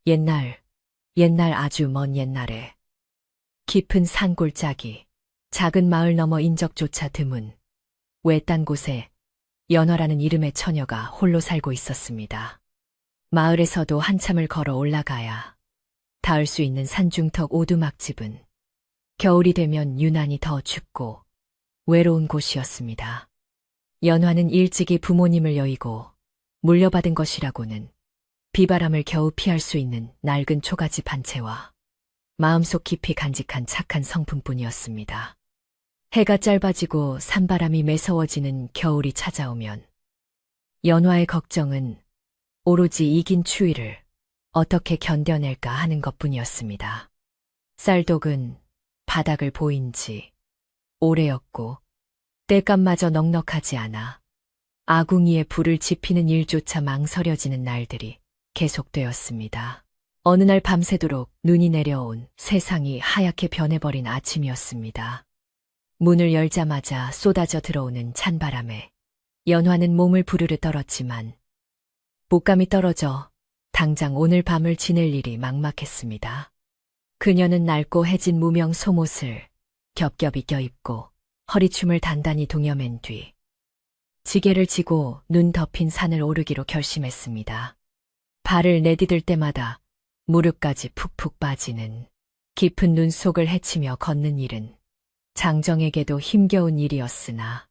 옛날 아주 먼 옛날에 깊은 산골짜기, 작은 마을 너머 인적조차 드문 외딴 곳에 연화라는 이름의 처녀가 홀로 살고 있었습니다. 마을에서도 한참을 걸어 올라가야 닿을 수 있는 산중턱 오두막집은 겨울이 되면 유난히 더 춥고 외로운 곳이었습니다. 연화는 일찍이 부모님을 여의고 물려받은 것이라고는 비바람을 겨우 피할 수 있는 낡은 초가집 한 채와 마음속 깊이 간직한 착한 성품뿐이었습니다. 해가 짧아지고 산바람이 매서워지는 겨울이 찾아오면 연화의 걱정은 오로지 이긴 추위를 어떻게 견뎌낼까 하는 것뿐이었습니다. 쌀독은 바닥을 보인 지 오래였고 땔감마저 넉넉하지 않아 아궁이에 불을 지피는 일조차 망설여지는 날들이 계속되었습니다. 어느 날 밤새도록 눈이 내려온 세상이 하얗게 변해버린 아침이었습니다. 문을 열자마자 쏟아져 들어오는 찬바람에 연화는 몸을 부르르 떨었지만 목감이 떨어져 당장 오늘 밤을 지낼 일이 막막했습니다. 그녀는 낡고 해진 무명 속옷을 겹겹이 껴입고 허리춤을 단단히 동여맨 뒤 지게를 지고 눈 덮인 산을 오르기로 결심했습니다. 발을 내디딜 때마다 무릎까지 푹푹 빠지는 깊은 눈 속을 헤치며 걷는 일은 장정에게도 힘겨운 일이었으나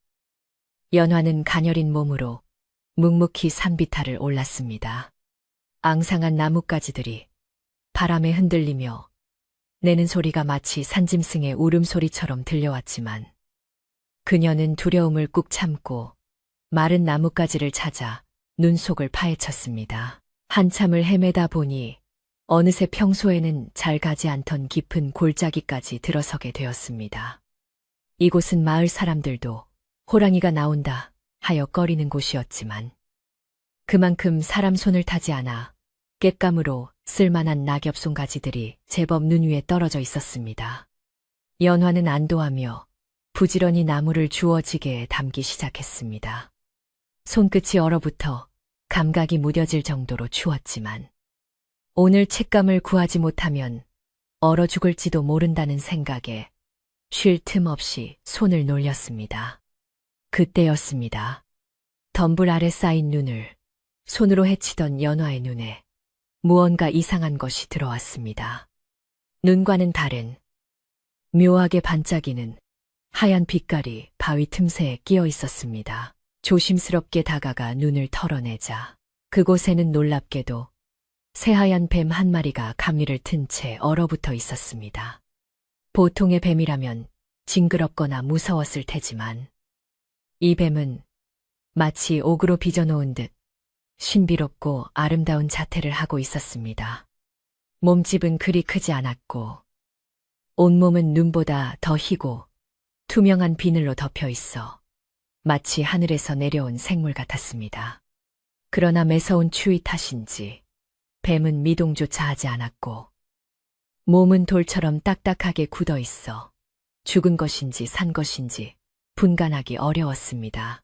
연화는 가녀린 몸으로 묵묵히 산비탈을 올랐습니다. 앙상한 나뭇가지들이 바람에 흔들리며 내는 소리가 마치 산짐승의 울음소리처럼 들려왔지만 그녀는 두려움을 꾹 참고 마른 나뭇가지를 찾아 눈 속을 파헤쳤습니다. 한참을 헤매다 보니 어느새 평소에는 잘 가지 않던 깊은 골짜기까지 들어서게 되었습니다. 이곳은 마을 사람들도 호랑이가 나온다 하여 꺼리는 곳이었지만 그만큼 사람 손을 타지 않아 곶감으로 쓸만한 낙엽송 가지들이 제법 눈 위에 떨어져 있었습니다. 연화는 안도하며 부지런히 나무를 주워지게에 담기 시작했습니다. 손끝이 얼어붙어 감각이 무뎌질 정도로 추웠지만 오늘 칡감을 구하지 못하면 얼어 죽을지도 모른다는 생각에 쉴 틈 없이 손을 놀렸습니다. 그때였습니다. 덤불 아래 쌓인 눈을 손으로 헤치던 연화의 눈에 무언가 이상한 것이 들어왔습니다. 눈과는 다른 묘하게 반짝이는 하얀 빛깔이 바위 틈새에 끼어 있었습니다. 조심스럽게 다가가 눈을 털어내자 그곳에는 놀랍게도 새하얀 뱀 한 마리가 감리를 튼 채 얼어붙어 있었습니다. 보통의 뱀이라면 징그럽거나 무서웠을 테지만 이 뱀은 마치 옥으로 빚어놓은 듯 신비롭고 아름다운 자태를 하고 있었습니다. 몸집은 그리 크지 않았고 온몸은 눈보다 더 희고 투명한 비늘로 덮여 있어 마치 하늘에서 내려온 생물 같았습니다. 그러나 매서운 추위 탓인지 뱀은 미동조차 하지 않았고 몸은 돌처럼 딱딱하게 굳어 있어 죽은 것인지 산 것인지 분간하기 어려웠습니다.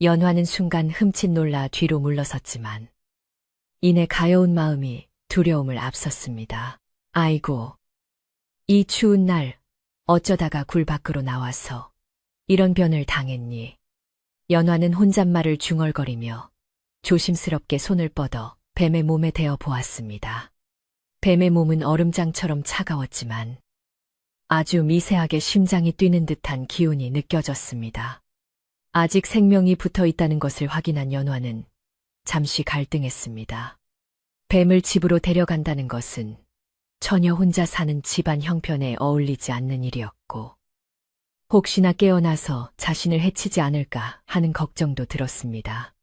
연화는 순간 흠칫 놀라 뒤로 물러섰지만 이내 가여운 마음이 두려움을 앞섰습니다. 아이고, 이 추운 날 어쩌다가 굴 밖으로 나와서 이런 변을 당했니? 연화는 혼잣말을 중얼거리며 조심스럽게 손을 뻗어 뱀의 몸에 대어 보았습니다. 뱀의 몸은 얼음장처럼 차가웠지만 아주 미세하게 심장이 뛰는 듯한 기운이 느껴졌습니다. 아직 생명이 붙어 있다는 것을 확인한 연화는 잠시 갈등했습니다. 뱀을 집으로 데려간다는 것은 처녀 혼자 사는 집안 형편에 어울리지 않는 일이었고 혹시나 깨어나서 자신을 해치지 않을까 하는 걱정도 들었습니다.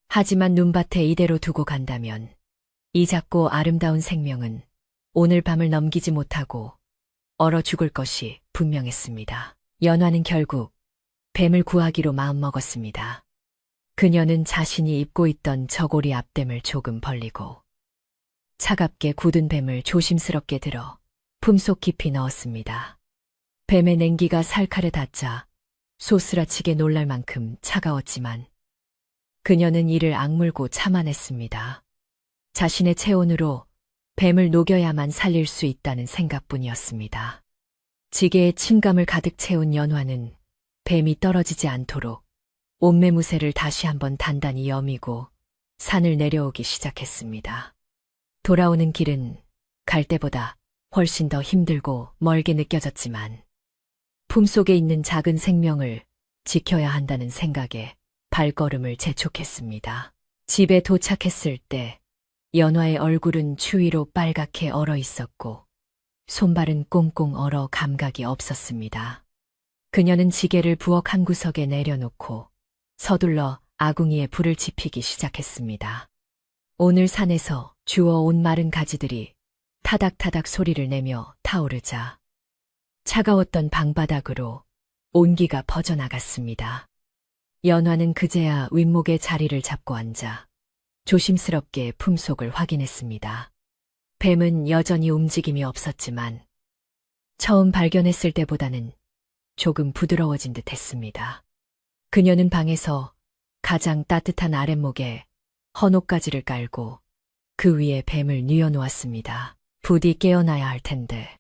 하지만 눈밭에 이대로 두고 간다면 이 작고 아름다운 생명은 오늘 밤을 넘기지 못하고 얼어 죽을 것이 분명했습니다. 연화는 결국 뱀을 구하기로 마음먹었습니다. 그녀는 자신이 입고 있던 저고리 앞댐을 조금 벌리고 차갑게 굳은 뱀을 조심스럽게 들어 품속 깊이 넣었습니다. 뱀의 냉기가 살칼에 닿자 소스라치게 놀랄 만큼 차가웠지만 그녀는 이를 악물고 참아냈습니다. 자신의 체온으로 뱀을 녹여야만 살릴 수 있다는 생각뿐이었습니다. 지게에 침감을 가득 채운 연화는 뱀이 떨어지지 않도록 옷매무새를 다시 한번 단단히 여미고 산을 내려오기 시작했습니다. 돌아오는 길은 갈 때보다 훨씬 더 힘들고 멀게 느껴졌지만 품속에 있는 작은 생명을 지켜야 한다는 생각에 발걸음을 재촉했습니다. 집에 도착했을 때 연화의 얼굴은 추위로 빨갛게 얼어 있었고 손발은 꽁꽁 얼어 감각이 없었습니다. 그녀는 지게를 부엌 한 구석에 내려놓고 서둘러 아궁이에 불을 지피기 시작했습니다. 오늘 산에서 주워온 마른 가지들이 타닥타닥 소리를 내며 타오르자 차가웠던 방바닥으로 온기가 퍼져나갔습니다. 연화는 그제야 윗목에 자리를 잡고 앉아 조심스럽게 품속을 확인했습니다. 뱀은 여전히 움직임이 없었지만 처음 발견했을 때보다는 조금 부드러워진 듯 했습니다. 그녀는 방에서 가장 따뜻한 아랫목에 헌옷가지를 깔고 그 위에 뱀을 뉘어놓았습니다. 부디 깨어나야 할 텐데.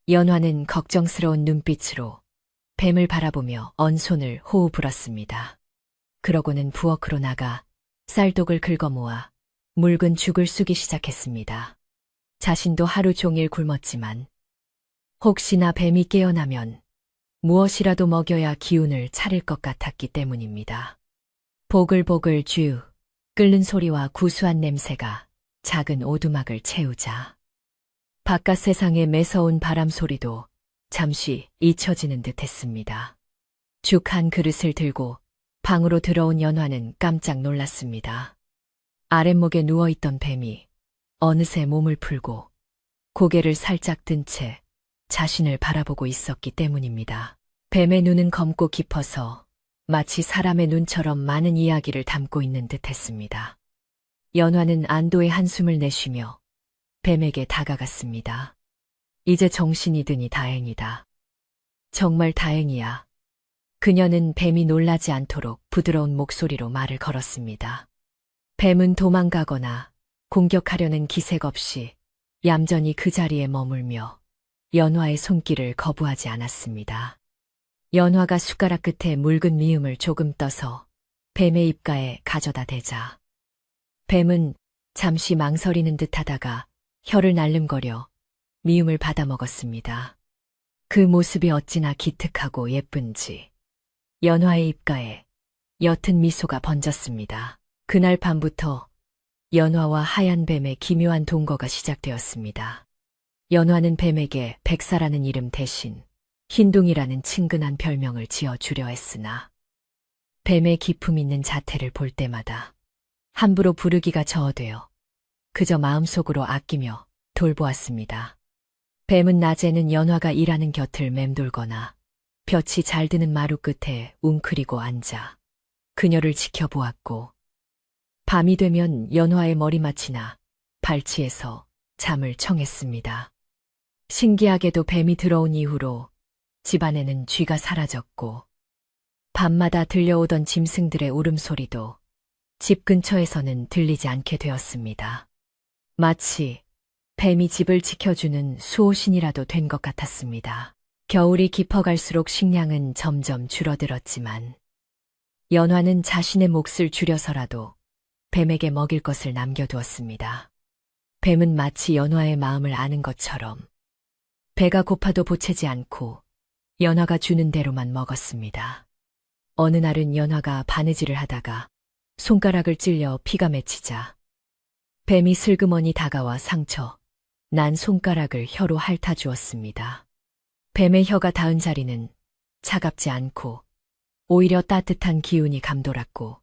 연화는 걱정스러운 눈빛으로 뱀을 바라보며 언손을 호우 불었습니다. 그러고는 부엌으로 나가 쌀독을 긁어 모아 묽은 죽을 쑤기 시작했습니다. 자신도 하루 종일 굶었지만 혹시나 뱀이 깨어나면 무엇이라도 먹여야 기운을 차릴 것 같았기 때문입니다. 보글보글 쥐 끓는 소리와 구수한 냄새가 작은 오두막을 채우자 바깥 세상의 매서운 바람 소리도 잠시 잊혀지는 듯 했습니다. 죽 한 그릇을 들고 방으로 들어온 연화는 깜짝 놀랐습니다. 아랫목에 누워있던 뱀이 어느새 몸을 풀고 고개를 살짝 든 채 자신을 바라보고 있었기 때문입니다. 뱀의 눈은 검고 깊어서 마치 사람의 눈처럼 많은 이야기를 담고 있는 듯 했습니다. 연화는 안도의 한숨을 내쉬며 뱀에게 다가갔습니다. 이제 정신이 드니 다행이다. 정말 다행이야. 그녀는 뱀이 놀라지 않도록 부드러운 목소리로 말을 걸었습니다. 뱀은 도망가거나 공격하려는 기색 없이 얌전히 그 자리에 머물며 연화의 손길을 거부하지 않았습니다. 연화가 숟가락 끝에 묽은 미음을 조금 떠서 뱀의 입가에 가져다 대자 뱀은 잠시 망설이는 듯하다가 혀를 날름거려 미음을 받아 먹었습니다. 그 모습이 어찌나 기특하고 예쁜지 연화의 입가에 옅은 미소가 번졌습니다. 그날 밤부터 연화와 하얀 뱀의 기묘한 동거가 시작되었습니다. 연화는 뱀에게 백사라는 이름 대신 흰둥이라는 친근한 별명을 지어주려 했으나 뱀의 기품 있는 자태를 볼 때마다 함부로 부르기가 저어되어 그저 마음속으로 아끼며 돌보았습니다. 뱀은 낮에는 연화가 일하는 곁을 맴돌거나 볕이 잘 드는 마루 끝에 웅크리고 앉아 그녀를 지켜보았고 밤이 되면 연화의 머리맡이나 발치에서 잠을 청했습니다. 신기하게도 뱀이 들어온 이후로 집안에는 쥐가 사라졌고 밤마다 들려오던 짐승들의 울음소리도 집 근처에서는 들리지 않게 되었습니다. 마치 뱀이 집을 지켜주는 수호신이라도 된 것 같았습니다. 겨울이 깊어갈수록 식량은 점점 줄어들었지만 연화는 자신의 몫을 줄여서라도 뱀에게 먹일 것을 남겨두었습니다. 뱀은 마치 연화의 마음을 아는 것처럼 배가 고파도 보채지 않고 연화가 주는 대로만 먹었습니다. 어느 날은 연화가 바느질을 하다가 손가락을 찔려 피가 맺히자 뱀이 슬그머니 다가와 상처 난 손가락을 혀로 핥아주었습니다. 뱀의 혀가 닿은 자리는 차갑지 않고 오히려 따뜻한 기운이 감돌았고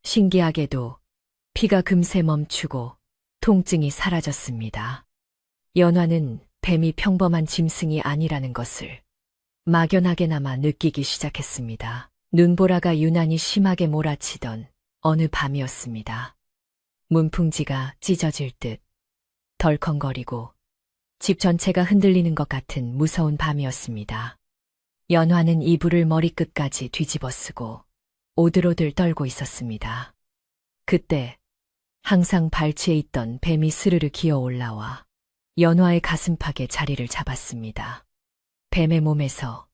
신기하게도 피가 금세 멈추고 통증이 사라졌습니다. 연화는 뱀이 평범한 짐승이 아니라는 것을 막연하게나마 느끼기 시작했습니다. 눈보라가 유난히 심하게 몰아치던 어느 밤이었습니다. 문풍지가 찢어질 듯 덜컹거리고 집 전체가 흔들리는 것 같은 무서운 밤이었습니다. 연화는 이불을 머리끝까지 뒤집어 쓰고 오들오들 떨고 있었습니다. 그때 항상 발치에 있던 뱀이 스르르 기어 올라와 연화의 가슴팍에 자리를 잡았습니다. 뱀의 몸에서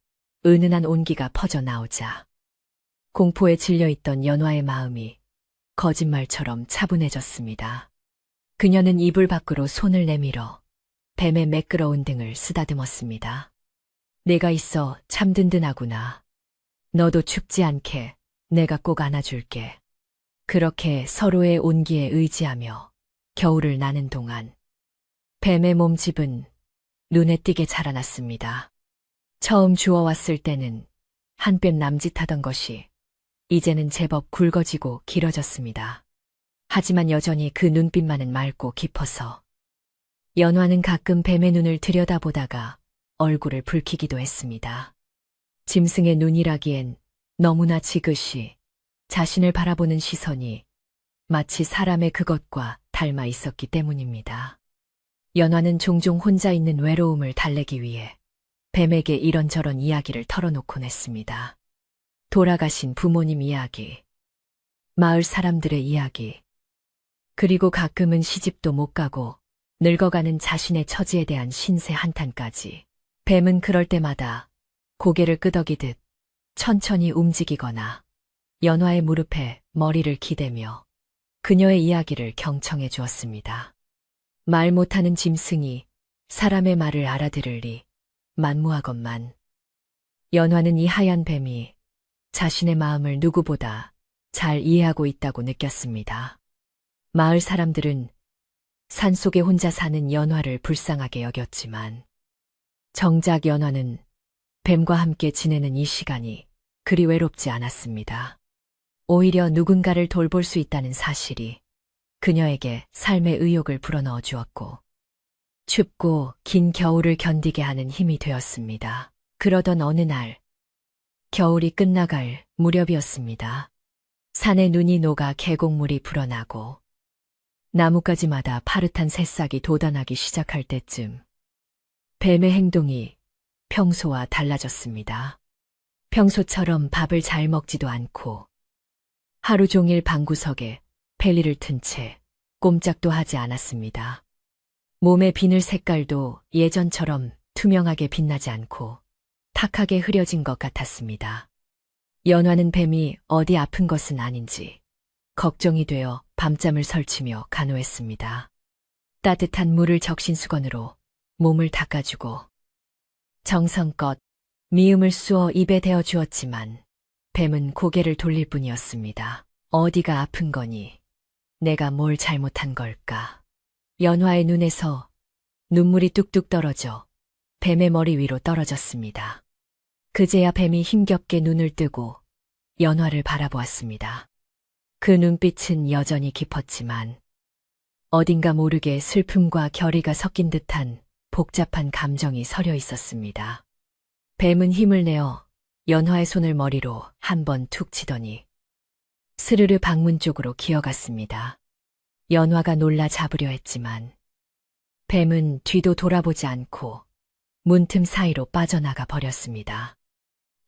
은은한 온기가 퍼져 나오자 공포에 질려있던 연화의 마음이 거짓말처럼 차분해졌습니다. 그녀는 이불 밖으로 손을 내밀어 뱀의 매끄러운 등을 쓰다듬었습니다. 내가 있어 참 든든하구나. 너도 춥지 않게 내가 꼭 안아줄게. 그렇게 서로의 온기에 의지하며 겨울을 나는 동안 뱀의 몸집은 눈에 띄게 자라났습니다. 처음 주워왔을 때는 한 뼘 남짓하던 것이 이제는 제법 굵어지고 길어졌습니다. 하지만 여전히 그 눈빛만은 맑고 깊어서 연화는 가끔 뱀의 눈을 들여다보다가 얼굴을 붉히기도 했습니다. 짐승의 눈이라기엔 너무나 지그시 자신을 바라보는 시선이 마치 사람의 그것과 닮아 있었기 때문입니다. 연화는 종종 혼자 있는 외로움을 달래기 위해 뱀에게 이런저런 이야기를 털어놓곤 했습니다. 돌아가신 부모님 이야기, 마을 사람들의 이야기, 그리고 가끔은 시집도 못 가고 늙어가는 자신의 처지에 대한 신세 한탄까지. 뱀은 그럴 때마다 고개를 끄덕이듯 천천히 움직이거나 연화의 무릎에 머리를 기대며 그녀의 이야기를 경청해 주었습니다. 말 못하는 짐승이 사람의 말을 알아들으리 만무하건만. 연화는 이 하얀 뱀이 자신의 마음을 누구보다 잘 이해하고 있다고 느꼈습니다. 마을 사람들은 산속에 혼자 사는 연화를 불쌍하게 여겼지만 정작 연화는 뱀과 함께 지내는 이 시간이 그리 외롭지 않았습니다. 오히려 누군가를 돌볼 수 있다는 사실이 그녀에게 삶의 의욕을 불어넣어 주었고 춥고 긴 겨울을 견디게 하는 힘이 되었습니다. 그러던 어느 날 겨울이 끝나갈 무렵이었습니다. 산에 눈이 녹아 계곡물이 불어나고 나뭇가지마다 파릇한 새싹이 돋아나기 시작할 때쯤 뱀의 행동이 평소와 달라졌습니다. 평소처럼 밥을 잘 먹지도 않고 하루 종일 방구석에 벨리를 튼 채 꼼짝도 하지 않았습니다. 몸의 비늘 색깔도 예전처럼 투명하게 빛나지 않고 탁하게 흐려진 것 같았습니다. 연화는 뱀이 어디 아픈 것은 아닌지 걱정이 되어 밤잠을 설치며 간호했습니다. 따뜻한 물을 적신수건으로 몸을 닦아주고 정성껏 미음을 쑤어 입에 대어 주었지만 뱀은 고개를 돌릴 뿐이었습니다. 어디가 아픈 거니? 내가 뭘 잘못한 걸까? 연화의 눈에서 눈물이 뚝뚝 떨어져 뱀의 머리 위로 떨어졌습니다. 그제야 뱀이 힘겹게 눈을 뜨고 연화를 바라보았습니다. 그 눈빛은 여전히 깊었지만 어딘가 모르게 슬픔과 결의가 섞인 듯한 복잡한 감정이 서려 있었습니다. 뱀은 힘을 내어 연화의 손을 머리로 한 번 툭 치더니 스르르 방문 쪽으로 기어갔습니다. 연화가 놀라 잡으려 했지만 뱀은 뒤도 돌아보지 않고 문틈 사이로 빠져나가 버렸습니다.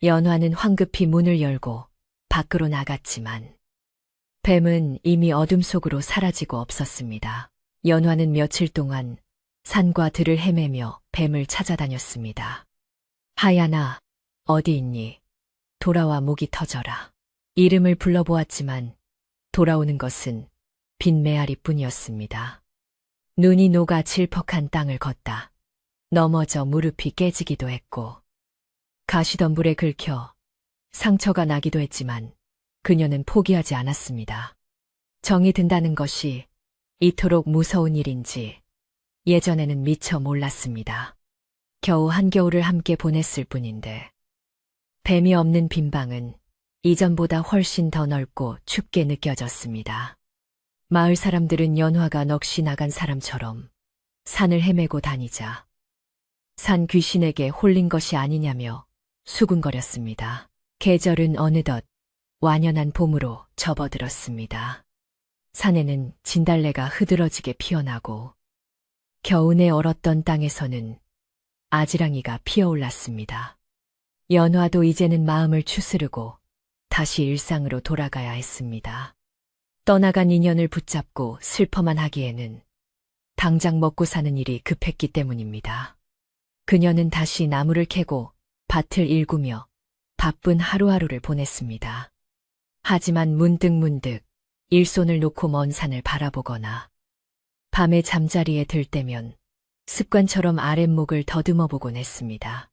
연화는 황급히 문을 열고 밖으로 나갔지만 뱀은 이미 어둠 속으로 사라지고 없었습니다. 연화는 며칠 동안 산과 들을 헤매며 뱀을 찾아다녔습니다. 하얀아, 어디 있니? 돌아와 목이 터져라. 이름을 불러보았지만 돌아오는 것은 빈 메아리뿐이었습니다. 눈이 녹아 질퍽한 땅을 걷다 넘어져 무릎이 깨지기도 했고 가시덤불에 긁혀 상처가 나기도 했지만 그녀는 포기하지 않았습니다. 정이 든다는 것이 이토록 무서운 일인지 예전에는 미처 몰랐습니다. 겨우 한겨울을 함께 보냈을 뿐인데 뱀이 없는 빈방은 이전보다 훨씬 더 넓고 춥게 느껴졌습니다. 마을 사람들은 연화가 넋이 나간 사람처럼 산을 헤매고 다니자 산 귀신에게 홀린 것이 아니냐며 수군거렸습니다. 계절은 어느덧 완연한 봄으로 접어들었습니다. 산에는 진달래가 흐드러지게 피어나고 겨우내 얼었던 땅에서는 아지랑이가 피어올랐습니다. 연화도 이제는 마음을 추스르고 다시 일상으로 돌아가야 했습니다. 떠나간 인연을 붙잡고 슬퍼만 하기에는 당장 먹고 사는 일이 급했기 때문입니다. 그녀는 다시 나무를 캐고 밭을 일구며 바쁜 하루하루를 보냈습니다. 하지만 문득문득 일손을 놓고 먼 산을 바라보거나 밤에 잠자리에 들 때면 습관처럼 아랫목을 더듬어 보곤 했습니다.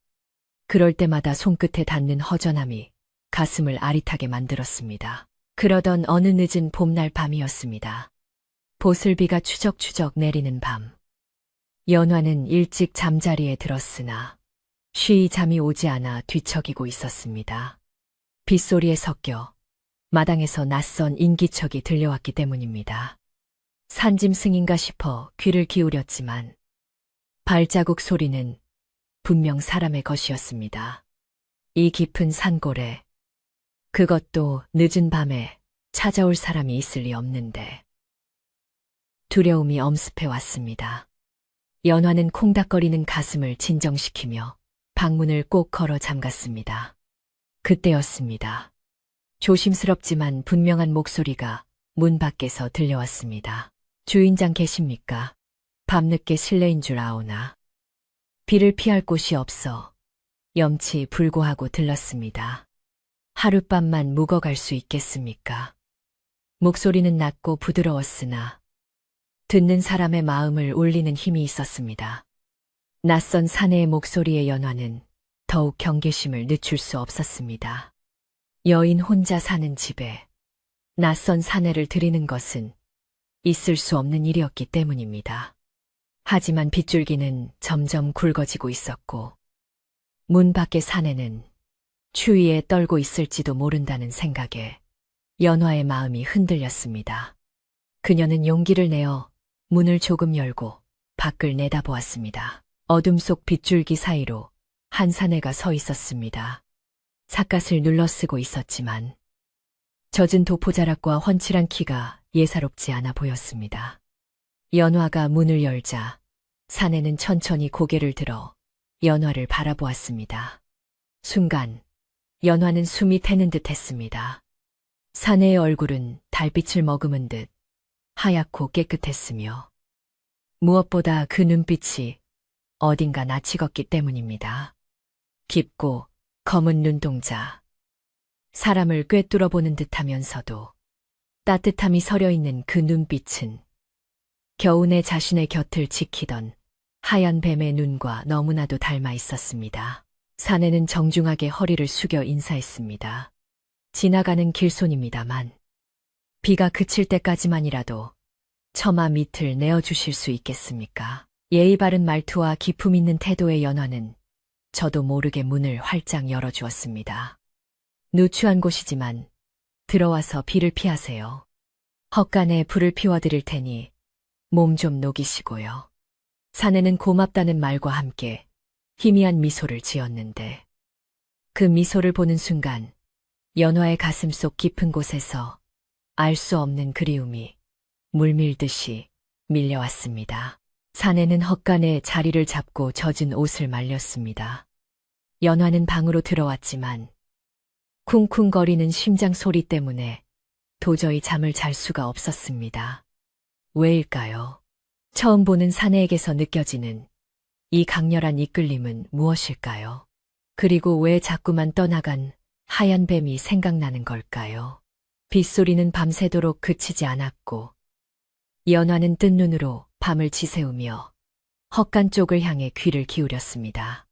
그럴 때마다 손끝에 닿는 허전함이 가슴을 아릿하게 만들었습니다. 그러던 어느 늦은 봄날 밤이었습니다. 보슬비가 추적추적 내리는 밤. 연화는 일찍 잠자리에 들었으나 쉬이 잠이 오지 않아 뒤척이고 있었습니다. 빗소리에 섞여 마당에서 낯선 인기척이 들려왔기 때문입니다. 산짐승인가 싶어 귀를 기울였지만 발자국 소리는 분명 사람의 것이었습니다. 이 깊은 산골에 그것도 늦은 밤에 찾아올 사람이 있을 리 없는데 두려움이 엄습해 왔습니다. 연화는 콩닥거리는 가슴을 진정시키며 방문을 꼭 걸어 잠갔습니다. 그때였습니다. 조심스럽지만 분명한 목소리가 문 밖에서 들려왔습니다. 주인장 계십니까? 밤늦게 실례인 줄 아오나. 비를 피할 곳이 없어 염치 불고하고 들렀습니다. 하룻밤만 묵어갈 수 있겠습니까? 목소리는 낮고 부드러웠으나 듣는 사람의 마음을 울리는 힘이 있었습니다. 낯선 사내의 목소리의 연화는 더욱 경계심을 늦출 수 없었습니다. 여인 혼자 사는 집에 낯선 사내를 들이는 것은 있을 수 없는 일이었기 때문입니다. 하지만 빗줄기는 점점 굵어지고 있었고 문 밖의 사내는 추위에 떨고 있을지도 모른다는 생각에 연화의 마음이 흔들렸습니다. 그녀는 용기를 내어 문을 조금 열고 밖을 내다보았습니다. 어둠 속 빗줄기 사이로 한 사내가 서 있었습니다. 삿갓을 눌러쓰고 있었지만 젖은 도포자락과 훤칠한 키가 예사롭지 않아 보였습니다. 연화가 문을 열자 사내는 천천히 고개를 들어 연화를 바라보았습니다. 순간 연화는 숨이 패는 듯 했습니다. 사내의 얼굴은 달빛을 머금은 듯 하얗고 깨끗했으며 무엇보다 그 눈빛이 어딘가 낯이 익었기 때문입니다. 깊고 검은 눈동자, 사람을 꿰뚫어 보는 듯하면서도 따뜻함이 서려있는 그 눈빛은 겨우내 자신의 곁을 지키던 하얀 뱀의 눈과 너무나도 닮아 있었습니다. 사내는 정중하게 허리를 숙여 인사했습니다. 지나가는 길손입니다만 비가 그칠 때까지만이라도 처마 밑을 내어주실 수 있겠습니까? 예의 바른 말투와 기품 있는 태도의 연화는 저도 모르게 문을 활짝 열어주었습니다. 누추한 곳이지만 들어와서 비를 피하세요. 헛간에 불을 피워드릴 테니 몸 좀 녹이시고요. 사내는 고맙다는 말과 함께 희미한 미소를 지었는데 그 미소를 보는 순간 연화의 가슴 속 깊은 곳에서 알 수 없는 그리움이 물밀듯이 밀려왔습니다. 사내는 헛간에 자리를 잡고 젖은 옷을 말렸습니다. 연화는 방으로 들어왔지만 쿵쿵거리는 심장 소리 때문에 도저히 잠을 잘 수가 없었습니다. 왜일까요? 처음 보는 사내에게서 느껴지는 이 강렬한 이끌림은 무엇일까요? 그리고 왜 자꾸만 떠나간 하얀 뱀이 생각나는 걸까요? 빗소리는 밤새도록 그치지 않았고 연화는 뜬 눈으로 밤을 지새우며 헛간 쪽을 향해 귀를 기울였습니다.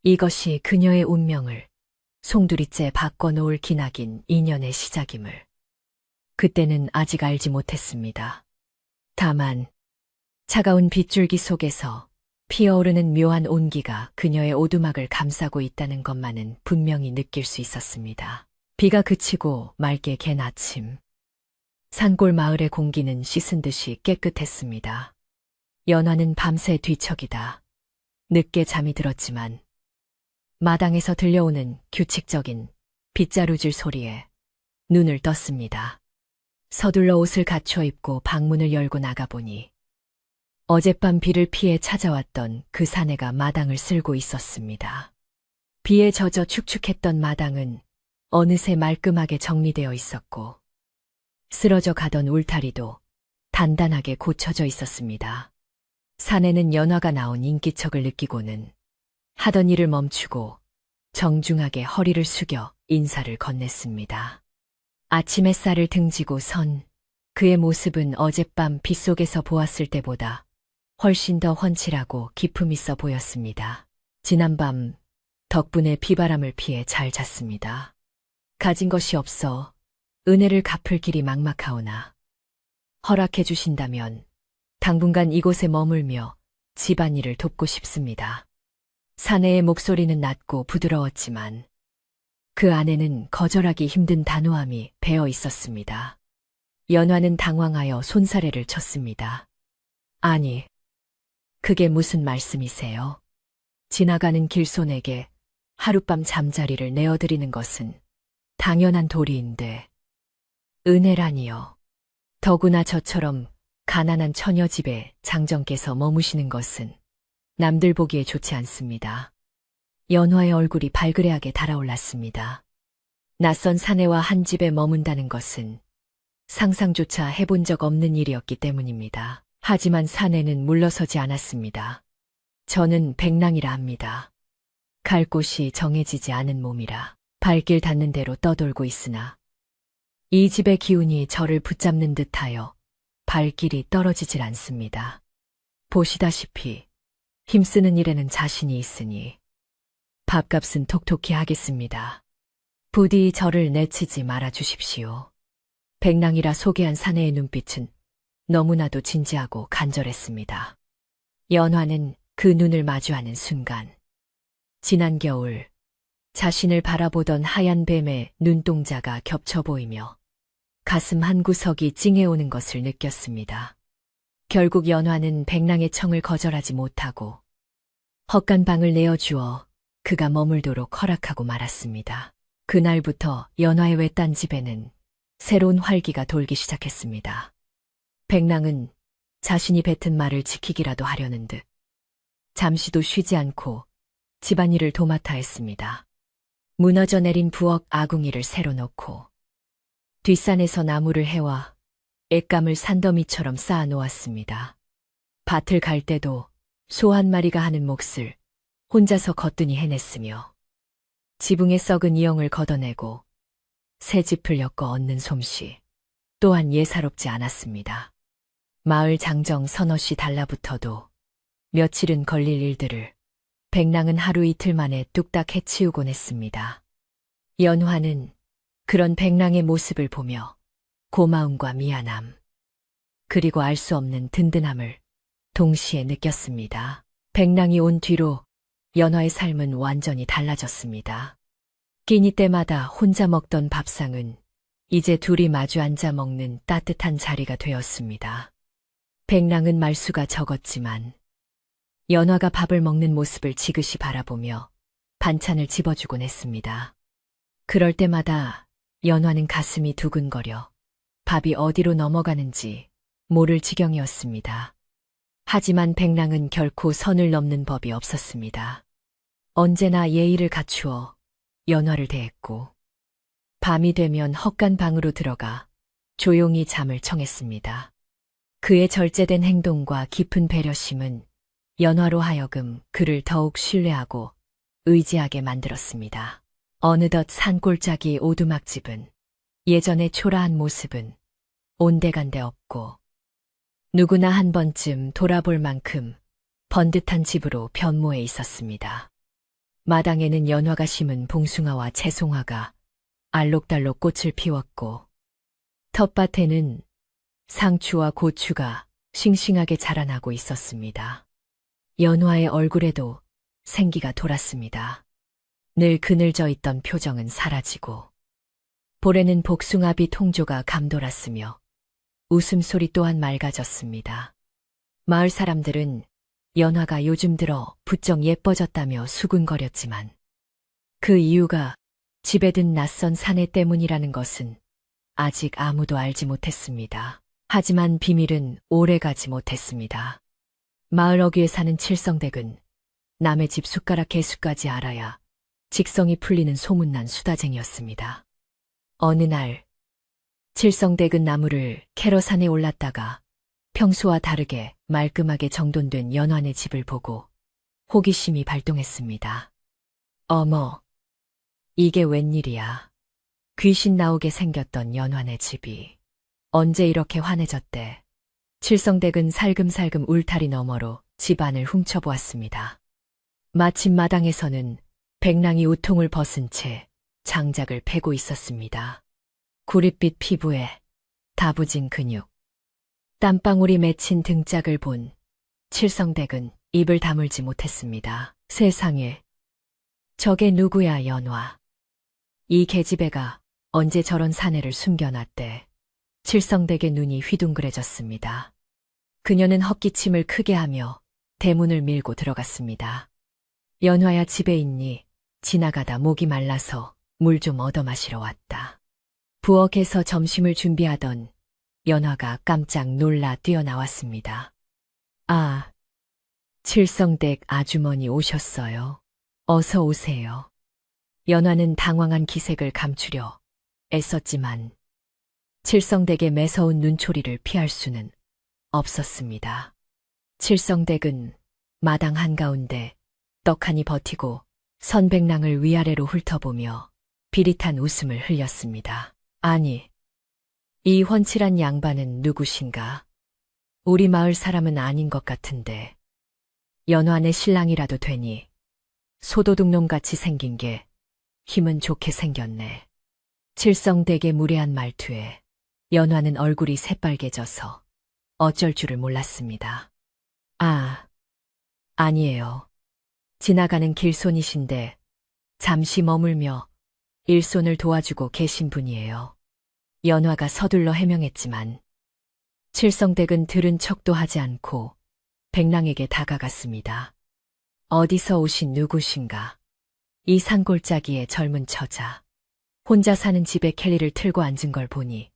이것이 그녀의 운명을 송두리째 바꿔놓을 기나긴 인연의 시작임을 그때는 아직 알지 못했습니다. 다만 차가운 빗줄기 속에서 피어오르는 묘한 온기가 그녀의 오두막을 감싸고 있다는 것만은 분명히 느낄 수 있었습니다. 비가 그치고 맑게 갠 아침. 산골 마을의 공기는 씻은 듯이 깨끗했습니다. 연화는 밤새 뒤척이다 늦게 잠이 들었지만 마당에서 들려오는 규칙적인 빗자루질 소리에 눈을 떴습니다. 서둘러 옷을 갖춰 입고 방문을 열고 나가보니 어젯밤 비를 피해 찾아왔던 그 사내가 마당을 쓸고 있었습니다. 비에 젖어 축축했던 마당은 어느새 말끔하게 정리되어 있었고 쓰러져 가던 울타리도 단단하게 고쳐져 있었습니다. 사내는 연화가 나온 인기척을 느끼고는 하던 일을 멈추고 정중하게 허리를 숙여 인사를 건넸습니다. 아침 햇살을 등지고 선 그의 모습은 어젯밤 빗속에서 보았을 때보다 훨씬 더 훤칠하고 기품 있어 보였습니다. 지난밤 덕분에 비바람을 피해 잘 잤습니다. 가진 것이 없어 은혜를 갚을 길이 막막하오나 허락해 주신다면 당분간 이곳에 머물며 집안일을 돕고 싶습니다. 사내의 목소리는 낮고 부드러웠지만 그 안에는 거절하기 힘든 단호함이 배어 있었습니다. 연화는 당황하여 손사래를 쳤습니다. 아니, 그게 무슨 말씀이세요? 지나가는 길손에게 하룻밤 잠자리를 내어드리는 것은 당연한 도리인데 은혜라니요. 더구나 저처럼 가난한 처녀 집에 장정께서 머무시는 것은 남들 보기에 좋지 않습니다. 연화의 얼굴이 발그레하게 달아올랐습니다. 낯선 사내와 한 집에 머문다는 것은 상상조차 해본 적 없는 일이었기 때문입니다. 하지만 사내는 물러서지 않았습니다. 저는 백랑이라 합니다. 갈 곳이 정해지지 않은 몸이라 발길 닿는 대로 떠돌고 있으나 이 집의 기운이 저를 붙잡는 듯하여 발길이 떨어지질 않습니다. 보시다시피 힘쓰는 일에는 자신이 있으니 밥값은 톡톡히 하겠습니다. 부디 저를 내치지 말아 주십시오. 백랑이라 소개한 사내의 눈빛은 너무나도 진지하고 간절했습니다. 연화는 그 눈을 마주하는 순간 지난 겨울 자신을 바라보던 하얀 뱀의 눈동자가 겹쳐 보이며 가슴 한구석이 찡해오는 것을 느꼈습니다. 결국 연화는 백랑의 청을 거절하지 못하고 헛간 방을 내어주어 그가 머물도록 허락하고 말았습니다. 그날부터 연화의 외딴 집에는 새로운 활기가 돌기 시작했습니다. 백랑은 자신이 뱉은 말을 지키기라도 하려는 듯 잠시도 쉬지 않고 집안일을 도맡아 했습니다. 무너져 내린 부엌 아궁이를 새로 넣고 뒷산에서 나무를 해와 액감을 산더미처럼 쌓아 놓았습니다. 밭을 갈 때도 소 한 마리가 하는 몫을 혼자서 거뜬히 해냈으며 지붕에 썩은 이형을 걷어내고 새 짚을 엮어 얹는 솜씨 또한 예사롭지 않았습니다. 마을 장정 서너시 달라붙어도 며칠은 걸릴 일들을 백랑은 하루 이틀 만에 뚝딱 해치우곤 했습니다. 연화는 그런 백랑의 모습을 보며 고마움과 미안함, 그리고 알 수 없는 든든함을 동시에 느꼈습니다. 백랑이 온 뒤로 연화의 삶은 완전히 달라졌습니다. 끼니 때마다 혼자 먹던 밥상은 이제 둘이 마주 앉아 먹는 따뜻한 자리가 되었습니다. 백랑은 말수가 적었지만 연화가 밥을 먹는 모습을 지그시 바라보며 반찬을 집어주곤 했습니다. 그럴 때마다 연화는 가슴이 두근거려 밥이 어디로 넘어가는지 모를 지경이었습니다. 하지만 백랑은 결코 선을 넘는 법이 없었습니다. 언제나 예의를 갖추어 연화를 대했고 밤이 되면 헛간 방으로 들어가 조용히 잠을 청했습니다. 그의 절제된 행동과 깊은 배려심은 연화로 하여금 그를 더욱 신뢰하고 의지하게 만들었습니다. 어느덧 산골짜기 오두막집은 예전의 초라한 모습은 온데간데 없고 누구나 한 번쯤 돌아볼 만큼 번듯한 집으로 변모해 있었습니다. 마당에는 연화가 심은 봉숭아와 채송화가 알록달록 꽃을 피웠고 텃밭에는 상추와 고추가 싱싱하게 자라나고 있었습니다. 연화의 얼굴에도 생기가 돌았습니다. 늘 그늘져 있던 표정은 사라지고 볼에는 복숭아빛 홍조가 감돌았으며 웃음소리 또한 맑아졌습니다. 마을 사람들은 연화가 요즘 들어 부쩍 예뻐졌다며 수군거렸지만 그 이유가 집에 든 낯선 사내 때문이라는 것은 아직 아무도 알지 못했습니다. 하지만 비밀은 오래가지 못했습니다. 마을 어귀에 사는 칠성댁은 남의 집 숟가락 개수까지 알아야 직성이 풀리는 소문난 수다쟁이였습니다. 어느 날 칠성댁은 나무를 캐러 산에 올랐다가 평소와 다르게 말끔하게 정돈된 연환의 집을 보고 호기심이 발동했습니다. 어머, 이게 웬일이야. 귀신 나오게 생겼던 연환의 집이 언제 이렇게 환해졌대. 칠성댁은 살금살금 울타리 너머로 집안을 훔쳐보았습니다. 마침 마당에서는 백랑이 우통을 벗은 채 장작을 패고 있었습니다. 구릿빛 피부에 다부진 근육, 땀방울이 맺힌 등짝을 본 칠성댁은 입을 다물지 못했습니다. 세상에, 저게 누구야, 연화. 이 계집애가 언제 저런 사내를 숨겨놨대. 칠성댁의 눈이 휘둥그레졌습니다. 그녀는 헛기침을 크게 하며 대문을 밀고 들어갔습니다. 연화야, 집에 있니? 지나가다 목이 말라서 물 좀 얻어 마시러 왔다. 부엌에서 점심을 준비하던 연화가 깜짝 놀라 뛰어나왔습니다. 아, 칠성댁 아주머니 오셨어요. 어서 오세요. 연화는 당황한 기색을 감추려 애썼지만 칠성댁의 매서운 눈초리를 피할 수는 없었습니다. 칠성댁은 마당 한가운데 떡하니 버티고 선백랑을 위아래로 훑어보며 비릿한 웃음을 흘렸습니다. 아니, 이 훤칠한 양반은 누구신가? 우리 마을 사람은 아닌 것 같은데. 연환의 신랑이라도 되니 소도둑놈같이 생긴 게 힘은 좋게 생겼네. 칠성댁의 무례한 말투에 연환은 얼굴이 새빨개져서 어쩔 줄을 몰랐습니다. 아, 아니에요. 지나가는 길손이신데 잠시 머물며 일손을 도와주고 계신 분이에요. 연화가 서둘러 해명했지만 칠성댁은 들은 척도 하지 않고 백랑에게 다가갔습니다. 어디서 오신 누구신가? 이 산골짜기의 젊은 처자. 혼자 사는 집에 켈리를 틀고 앉은 걸 보니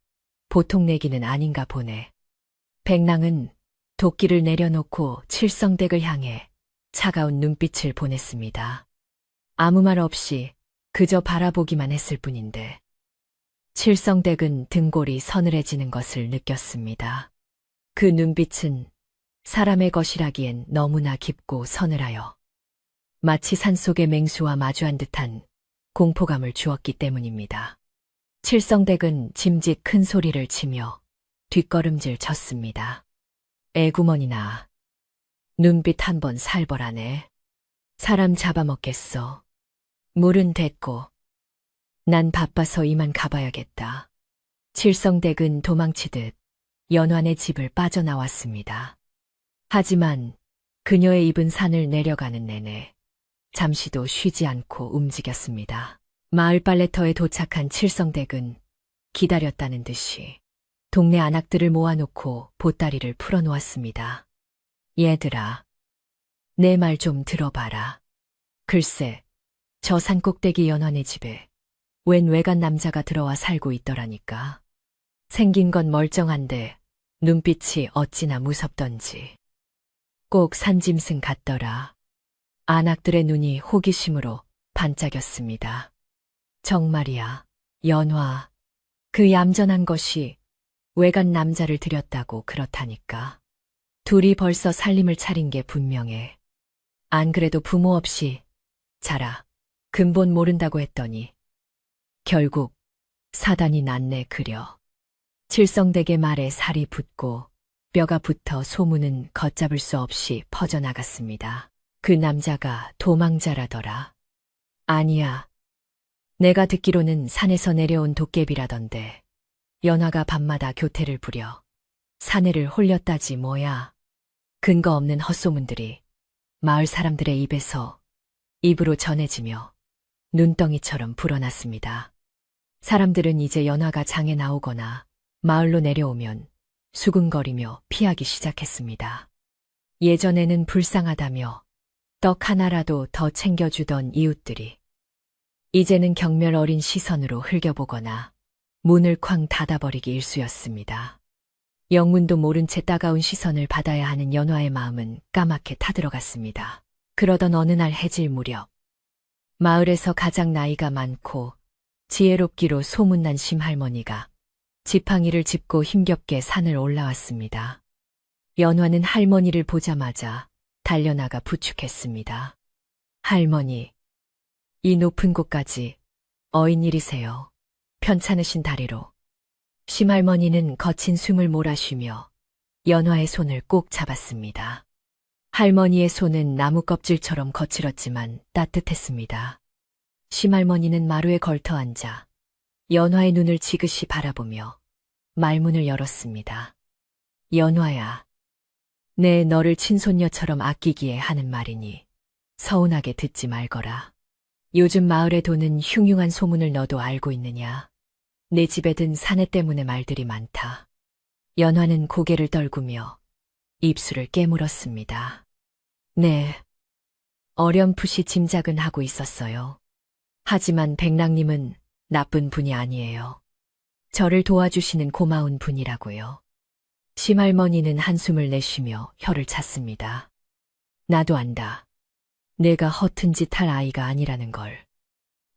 보통 내기는 아닌가 보네. 백랑은 도끼를 내려놓고 칠성댁을 향해 차가운 눈빛을 보냈습니다. 아무 말 없이 그저 바라보기만 했을 뿐인데 칠성댁은 등골이 서늘해지는 것을 느꼈습니다. 그 눈빛은 사람의 것이라기엔 너무나 깊고 서늘하여 마치 산속의 맹수와 마주한 듯한 공포감을 주었기 때문입니다. 칠성댁은 짐짓 큰 소리를 치며 뒷걸음질 쳤습니다. 애구머니나, 눈빛 한번 살벌하네. 사람 잡아먹겠어. 물은 됐고, 난 바빠서 이만 가봐야겠다. 칠성댁은 도망치듯 연환의 집을 빠져나왔습니다. 하지만 그녀의 입은 산을 내려가는 내내 잠시도 쉬지 않고 움직였습니다. 마을 빨래터에 도착한 칠성댁은 기다렸다는 듯이 동네 안악들을 모아놓고 보따리를 풀어놓았습니다. 얘들아, 내 말 좀 들어봐라. 글쎄, 저 산꼭대기 연환의 집에 웬 외간 남자가 들어와 살고 있더라니까. 생긴 건 멀쩡한데 눈빛이 어찌나 무섭던지. 꼭 산짐승 같더라. 안악들의 눈이 호기심으로 반짝였습니다. 정말이야, 연화. 그 얌전한 것이 외간 남자를 들였다고 그렇다니까. 둘이 벌써 살림을 차린 게 분명해. 안 그래도 부모 없이 자라 근본 모른다고 했더니 결국 사단이 났네 그려. 칠성댁의 말에 살이 붙고 뼈가 붙어 소문은 걷잡을 수 없이 퍼져나갔습니다. 그 남자가 도망자라더라. 아니야. 내가 듣기로는 산에서 내려온 도깨비라던데 연화가 밤마다 교태를 부려 사내를 홀렸다지 뭐야. 근거 없는 헛소문들이 마을 사람들의 입에서 입으로 전해지며 눈덩이처럼 불어났습니다. 사람들은 이제 연화가 장에 나오거나 마을로 내려오면 수근거리며 피하기 시작했습니다. 예전에는 불쌍하다며 떡 하나라도 더 챙겨주던 이웃들이 이제는 경멸 어린 시선으로 흘겨보거나 문을 쾅 닫아버리기 일쑤였습니다. 영문도 모른 채 따가운 시선을 받아야 하는 연화의 마음은 까맣게 타들어갔습니다. 그러던 어느 날 해질 무렵 마을에서 가장 나이가 많고 지혜롭기로 소문난 심할머니가 지팡이를 짚고 힘겹게 산을 올라왔습니다. 연화는 할머니를 보자마자 달려나가 부축했습니다. 할머니, 이 높은 곳까지 어인일이세요. 편찮으신 다리로. 심할머니는 거친 숨을 몰아쉬며 연화의 손을 꼭 잡았습니다. 할머니의 손은 나무 껍질처럼 거칠었지만 따뜻했습니다. 심할머니는 마루에 걸터 앉아 연화의 눈을 지그시 바라보며 말문을 열었습니다. 연화야, 내 너를 친손녀처럼 아끼기에 하는 말이니 서운하게 듣지 말거라. 요즘 마을에 도는 흉흉한 소문을 너도 알고 있느냐. 내 집에 든 사내 때문에 말들이 많다. 연화는 고개를 떨구며 입술을 깨물었습니다. 네, 어렴풋이 짐작은 하고 있었어요. 하지만 백랑님은 나쁜 분이 아니에요. 저를 도와주시는 고마운 분이라고요. 심할머니는 한숨을 내쉬며 혀를 찼습니다. 나도 안다. 내가 허튼 짓 할 아이가 아니라는 걸.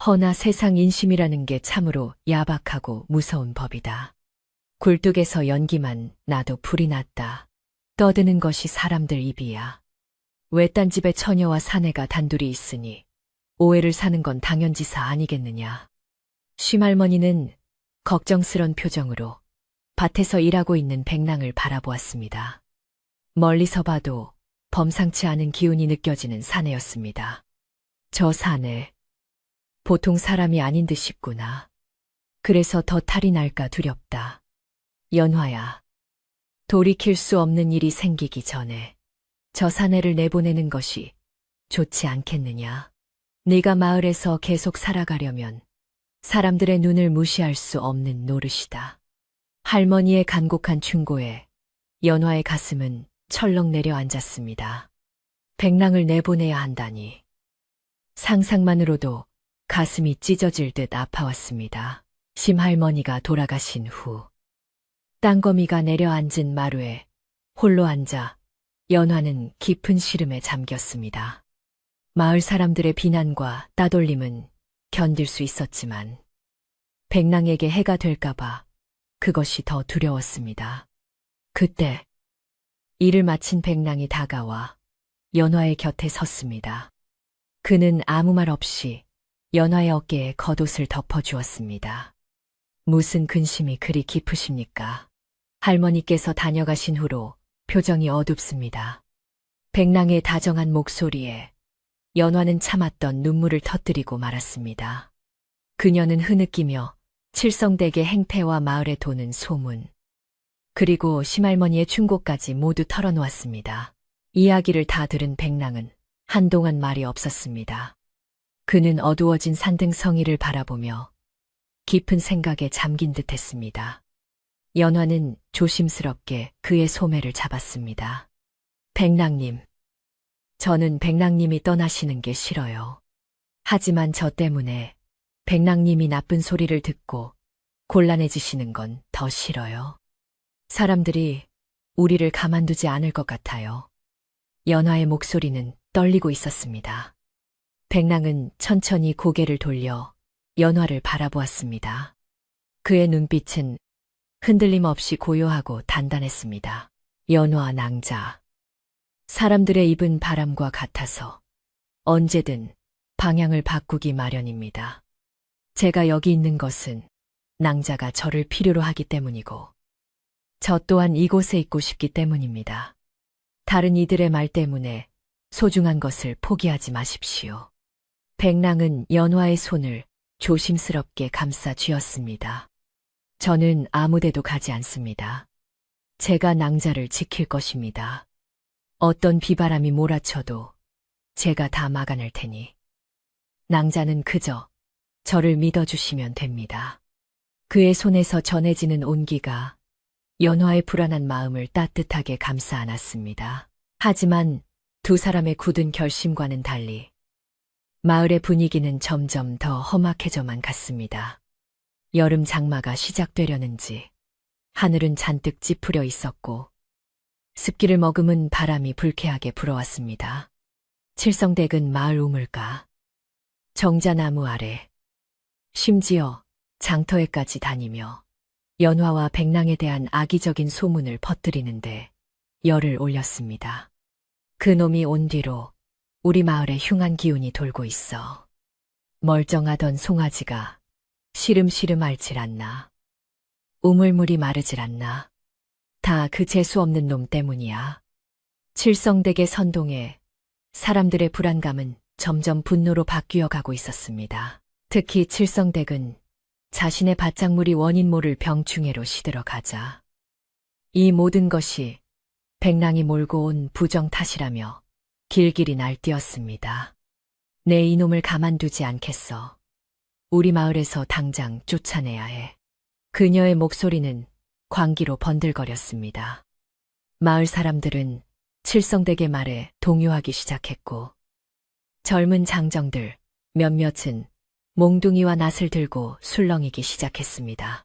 허나 세상 인심이라는 게 참으로 야박하고 무서운 법이다. 굴뚝에서 연기만 나도 불이 났다. 떠드는 것이 사람들 입이야. 외딴 집에 처녀와 사내가 단둘이 있으니 오해를 사는 건 당연지사 아니겠느냐. 심할머니는 걱정스런 표정으로 밭에서 일하고 있는 백랑을 바라보았습니다. 멀리서 봐도 범상치 않은 기운이 느껴지는 사내였습니다. 저 사내, 보통 사람이 아닌 듯 싶구나. 그래서 더 탈이 날까 두렵다. 연화야, 돌이킬 수 없는 일이 생기기 전에 저 사내를 내보내는 것이 좋지 않겠느냐. 네가 마을에서 계속 살아가려면 사람들의 눈을 무시할 수 없는 노릇이다. 할머니의 간곡한 충고에 연화의 가슴은 철렁 내려앉았습니다. 백랑을 내보내야 한다니. 상상만으로도 가슴이 찢어질 듯 아파왔습니다. 심할머니가 돌아가신 후 땅거미가 내려앉은 마루에 홀로 앉아 연화는 깊은 시름에 잠겼습니다. 마을 사람들의 비난과 따돌림은 견딜 수 있었지만 백랑에게 해가 될까봐 그것이 더 두려웠습니다. 그때 일을 마친 백랑이 다가와 연화의 곁에 섰습니다. 그는 아무 말 없이 연화의 어깨에 겉옷을 덮어주었습니다. 무슨 근심이 그리 깊으십니까? 할머니께서 다녀가신 후로 표정이 어둡습니다. 백랑의 다정한 목소리에 연화는 참았던 눈물을 터뜨리고 말았습니다. 그녀는 흐느끼며 칠성댁의 행패와 마을에 도는 소문, 그리고 심할머니의 충고까지 모두 털어놓았습니다. 이야기를 다 들은 백랑은 한동안 말이 없었습니다. 그는 어두워진 산등 성의를 바라보며 깊은 생각에 잠긴 듯 했습니다. 연화는 조심스럽게 그의 소매를 잡았습니다. 백랑님, 저는 백랑님이 떠나시는 게 싫어요. 하지만 저 때문에 백랑님이 나쁜 소리를 듣고 곤란해지시는 건 더 싫어요. 사람들이 우리를 가만두지 않을 것 같아요. 연화의 목소리는 떨리고 있었습니다. 백랑은 천천히 고개를 돌려 연화를 바라보았습니다. 그의 눈빛은 흔들림 없이 고요하고 단단했습니다. 연화 낭자. 사람들의 입은 바람과 같아서 언제든 방향을 바꾸기 마련입니다. 제가 여기 있는 것은 낭자가 저를 필요로 하기 때문이고 저 또한 이곳에 있고 싶기 때문입니다. 다른 이들의 말 때문에 소중한 것을 포기하지 마십시오. 백랑은 연화의 손을 조심스럽게 감싸 쥐었습니다. 저는 아무데도 가지 않습니다. 제가 낭자를 지킬 것입니다. 어떤 비바람이 몰아쳐도 제가 다 막아낼 테니 낭자는 그저 저를 믿어주시면 됩니다. 그의 손에서 전해지는 온기가 연화의 불안한 마음을 따뜻하게 감싸 안았습니다. 하지만 두 사람의 굳은 결심과는 달리 마을의 분위기는 점점 더 험악해져만 갔습니다. 여름 장마가 시작되려는지 하늘은 잔뜩 찌푸려 있었고 습기를 머금은 바람이 불쾌하게 불어왔습니다. 칠성댁은 마을 우물가, 정자나무 아래, 심지어 장터에까지 다니며 연화와 백랑에 대한 악의적인 소문을 퍼뜨리는데 열을 올렸습니다. 그놈이 온 뒤로 우리 마을에 흉한 기운이 돌고 있어. 멀쩡하던 송아지가 시름시름 앓질 않나. 우물물이 마르질 않나. 다 그 재수 없는 놈 때문이야. 칠성댁의 선동에 사람들의 불안감은 점점 분노로 바뀌어 가고 있었습니다. 특히 칠성댁은 자신의 밭작물이 원인 모를 병충해로 시들어 가자. 이 모든 것이 백랑이 몰고 온 부정 탓이라며 길길이 날뛰었습니다. 내 이놈을 가만두지 않겠어. 우리 마을에서 당장 쫓아내야 해. 그녀의 목소리는 광기로 번들거렸습니다. 마을 사람들은 칠성댁의 말에 동요하기 시작했고 젊은 장정들 몇몇은 몽둥이와 낫을 들고 술렁이기 시작했습니다.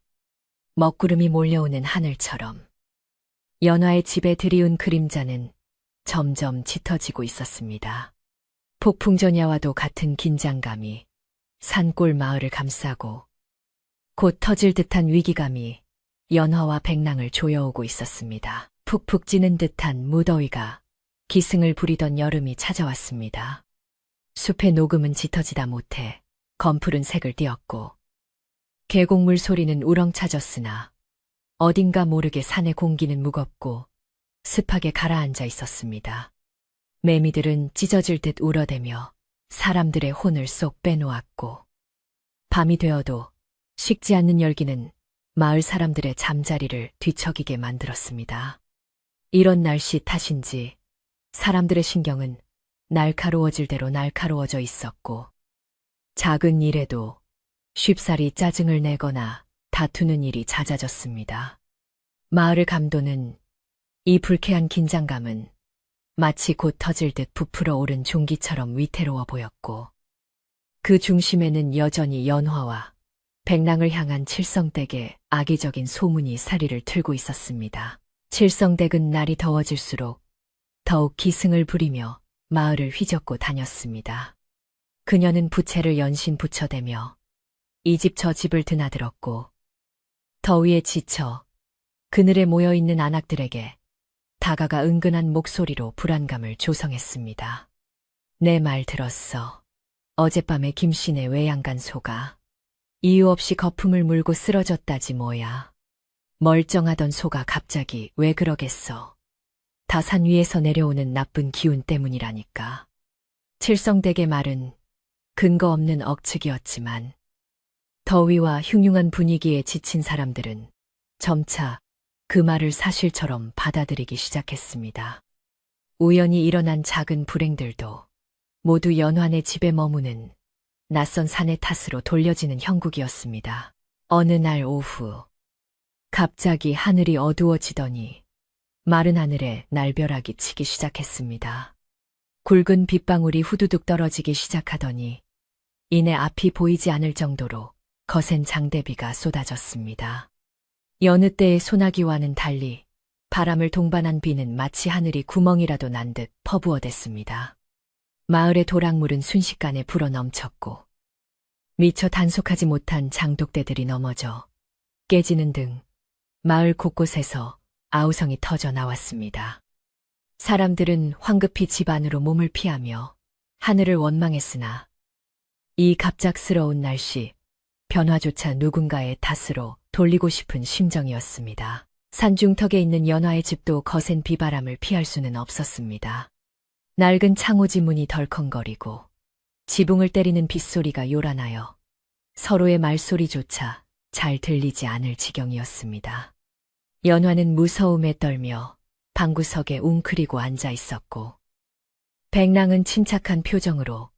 먹구름이 몰려오는 하늘처럼 연화의 집에 들이운 그림자는 점점 짙어지고 있었습니다. 폭풍전야와도 같은 긴장감이 산골 마을을 감싸고 곧 터질 듯한 위기감이 연화와 백랑을 조여오고 있었습니다. 푹푹 찌는 듯한 무더위가 기승을 부리던 여름이 찾아왔습니다. 숲의 녹음은 짙어지다 못해 검푸른 색을 띠었고 계곡물 소리는 우렁차졌으나 어딘가 모르게 산의 공기는 무겁고 습하게 가라앉아 있었습니다. 매미들은 찢어질 듯 울어대며 사람들의 혼을 쏙 빼놓았고 밤이 되어도 식지 않는 열기는 마을 사람들의 잠자리를 뒤척이게 만들었습니다. 이런 날씨 탓인지 사람들의 신경은 날카로워질 대로 날카로워져 있었고 작은 일에도 쉽사리 짜증을 내거나 다투는 일이 잦아졌습니다. 마을을 감도는 이 불쾌한 긴장감은 마치 곧 터질 듯 부풀어 오른 종기처럼 위태로워 보였고 그 중심에는 여전히 연화와 백랑을 향한 칠성댁의 악의적인 소문이 사리를 틀고 있었습니다. 칠성댁은 날이 더워질수록 더욱 기승을 부리며 마을을 휘젓고 다녔습니다. 그녀는 부채를 연신 부쳐대며 이 집 저 집을 드나들었고 더위에 지쳐 그늘에 모여있는 안악들에게 다가가 은근한 목소리로 불안감을 조성했습니다. 내 말 들었어. 어젯밤에 김씨네 외양간 소가 이유 없이 거품을 물고 쓰러졌다지 뭐야. 멀쩡하던 소가 갑자기 왜 그러겠어. 다 산 위에서 내려오는 나쁜 기운 때문이라니까. 칠성댁의 말은 근거 없는 억측이었지만 더위와 흉흉한 분위기에 지친 사람들은 점차 그 말을 사실처럼 받아들이기 시작했습니다. 우연히 일어난 작은 불행들도 모두 연환의 집에 머무는 낯선 사내 탓으로 돌려지는 형국이었습니다. 어느 날 오후 갑자기 하늘이 어두워지더니 마른 하늘에 날벼락이 치기 시작했습니다. 굵은 빗방울이 후두둑 떨어지기 시작하더니 이내 앞이 보이지 않을 정도로 거센 장대비가 쏟아졌습니다. 여느 때의 소나기와는 달리 바람을 동반한 비는 마치 하늘이 구멍이라도 난 듯 퍼부어댔습니다. 마을의 도랑물은 순식간에 불어넘쳤고 미처 단속하지 못한 장독대들이 넘어져 깨지는 등 마을 곳곳에서 아우성이 터져 나왔습니다. 사람들은 황급히 집 안으로 몸을 피하며 하늘을 원망했으나 이 갑작스러운 날씨, 변화조차 누군가의 탓으로 돌리고 싶은 심정이었습니다. 산중턱에 있는 연화의 집도 거센 비바람을 피할 수는 없었습니다. 낡은 창호지 문이 덜컹거리고 지붕을 때리는 빗소리가 요란하여 서로의 말소리조차 잘 들리지 않을 지경이었습니다. 연화는 무서움에 떨며 방구석에 웅크리고 앉아 있었고 백랑은 침착한 표정으로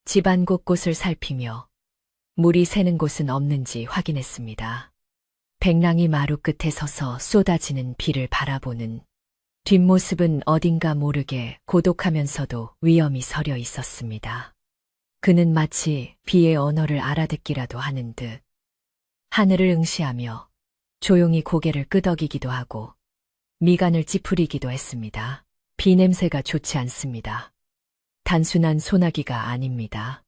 집안 곳곳을 살피며 물이 새는 곳은 없는지 확인했습니다. 백랑이 마루 끝에 서서 쏟아지는 비를 바라보는 뒷모습은 어딘가 모르게 고독하면서도 위험이 서려 있었습니다. 그는 마치 비의 언어를 알아듣기라도 하는 듯 하늘을 응시하며 조용히 고개를 끄덕이기도 하고 미간을 찌푸리기도 했습니다. 비 냄새가 좋지 않습니다. 단순한 소나기가 아닙니다.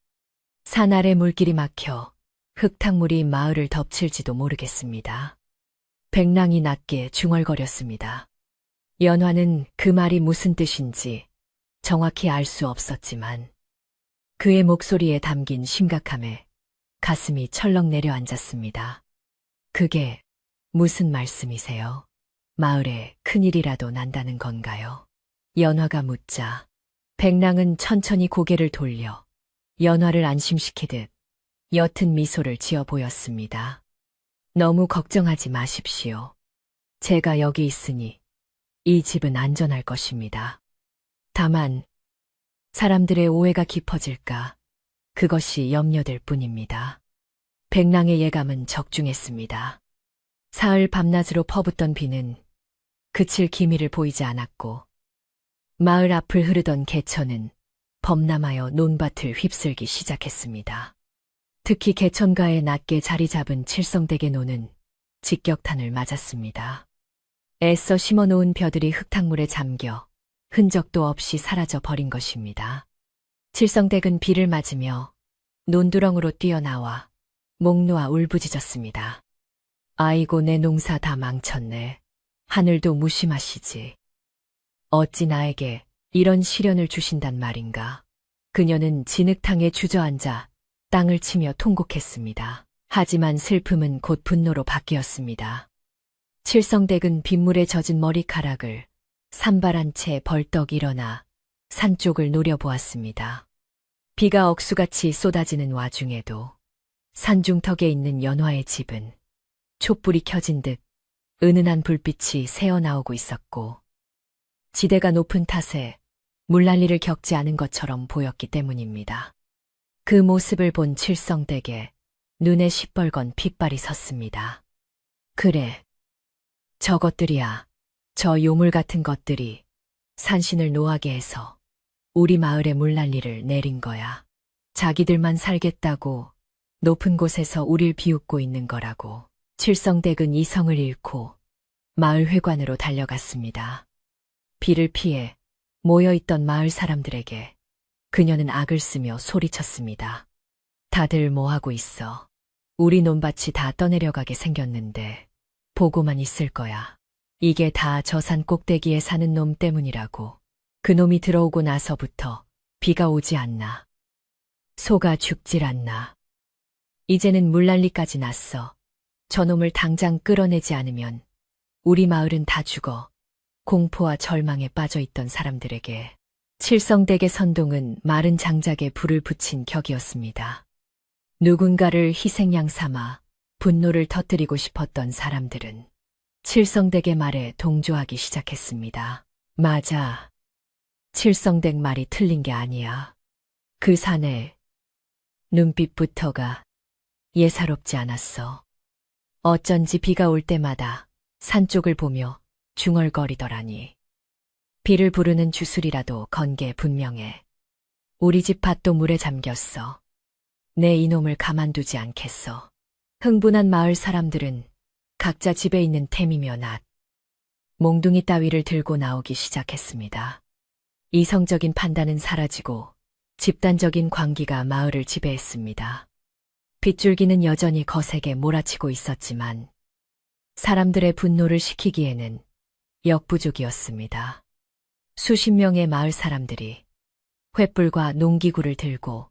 산 아래 물길이 막혀 흙탕물이 마을을 덮칠지도 모르겠습니다. 백랑이 낮게 중얼거렸습니다. 연화는 그 말이 무슨 뜻인지 정확히 알 수 없었지만 그의 목소리에 담긴 심각함에 가슴이 철렁 내려앉았습니다. 그게 무슨 말씀이세요? 마을에 큰일이라도 난다는 건가요? 연화가 묻자 백랑은 천천히 고개를 돌려 연화를 안심시키듯 옅은 미소를 지어 보였습니다. 너무 걱정하지 마십시오. 제가 여기 있으니 이 집은 안전할 것입니다. 다만 사람들의 오해가 깊어질까 그것이 염려될 뿐입니다. 백랑의 예감은 적중했습니다. 사흘 밤낮으로 퍼붓던 비는 그칠 기미를 보이지 않았고 마을 앞을 흐르던 개천은 범람하여 논밭을 휩쓸기 시작했습니다. 특히 개천가에 낮게 자리 잡은 칠성댁의 논은 직격탄을 맞았습니다. 애써 심어놓은 벼들이 흙탕물에 잠겨 흔적도 없이 사라져 버린 것입니다. 칠성댁은 비를 맞으며 논두렁으로 뛰어나와 목 놓아 울부짖었습니다. 아이고 내 농사 다 망쳤네. 하늘도 무심하시지. 어찌 나에게 이런 시련을 주신단 말인가. 그녀는 진흙탕에 주저앉아 땅을 치며 통곡했습니다. 하지만 슬픔은 곧 분노로 바뀌었습니다. 칠성댁은 빗물에 젖은 머리카락을 산발한 채 벌떡 일어나 산 쪽을 노려보았습니다. 비가 억수같이 쏟아지는 와중에도 산중턱에 있는 연화의 집은 촛불이 켜진 듯 은은한 불빛이 새어나오고 있었고 지대가 높은 탓에 물난리를 겪지 않은 것처럼 보였기 때문입니다. 그 모습을 본 칠성댁에 눈에 시뻘건 핏발이 섰습니다. 그래, 저것들이야. 저 요물 같은 것들이 산신을 노하게 해서 우리 마을에 물난리를 내린 거야. 자기들만 살겠다고 높은 곳에서 우릴 비웃고 있는 거라고. 칠성댁은 이성을 잃고 마을 회관으로 달려갔습니다. 비를 피해 모여있던 마을 사람들에게 그녀는 악을 쓰며 소리쳤습니다. 다들 뭐하고 있어? 우리 논밭이 다 떠내려가게 생겼는데 보고만 있을 거야. 이게 다 저 산 꼭대기에 사는 놈 때문이라고. 그놈이 들어오고 나서부터 비가 오지 않나. 소가 죽질 않나. 이제는 물난리까지 났어. 저놈을 당장 끌어내지 않으면 우리 마을은 다 죽어. 공포와 절망에 빠져있던 사람들에게 칠성댁의 선동은 마른 장작에 불을 붙인 격이었습니다. 누군가를 희생양 삼아 분노를 터뜨리고 싶었던 사람들은 칠성댁의 말에 동조하기 시작했습니다. 맞아. 칠성댁 말이 틀린 게 아니야. 그 산에 눈빛부터가 예사롭지 않았어. 어쩐지 비가 올 때마다 산 쪽을 보며 중얼거리더라니. 비를 부르는 주술이라도 건 게 분명해. 우리 집 밭도 물에 잠겼어. 내 이놈을 가만두지 않겠어. 흥분한 마을 사람들은 각자 집에 있는 템이며 낫, 몽둥이 따위를 들고 나오기 시작했습니다. 이성적인 판단은 사라지고 집단적인 광기가 마을을 지배했습니다. 빗줄기는 여전히 거세게 몰아치고 있었지만 사람들의 분노를 식히기에는 역부족이었습니다. 수십 명의 마을 사람들이 횃불과 농기구를 들고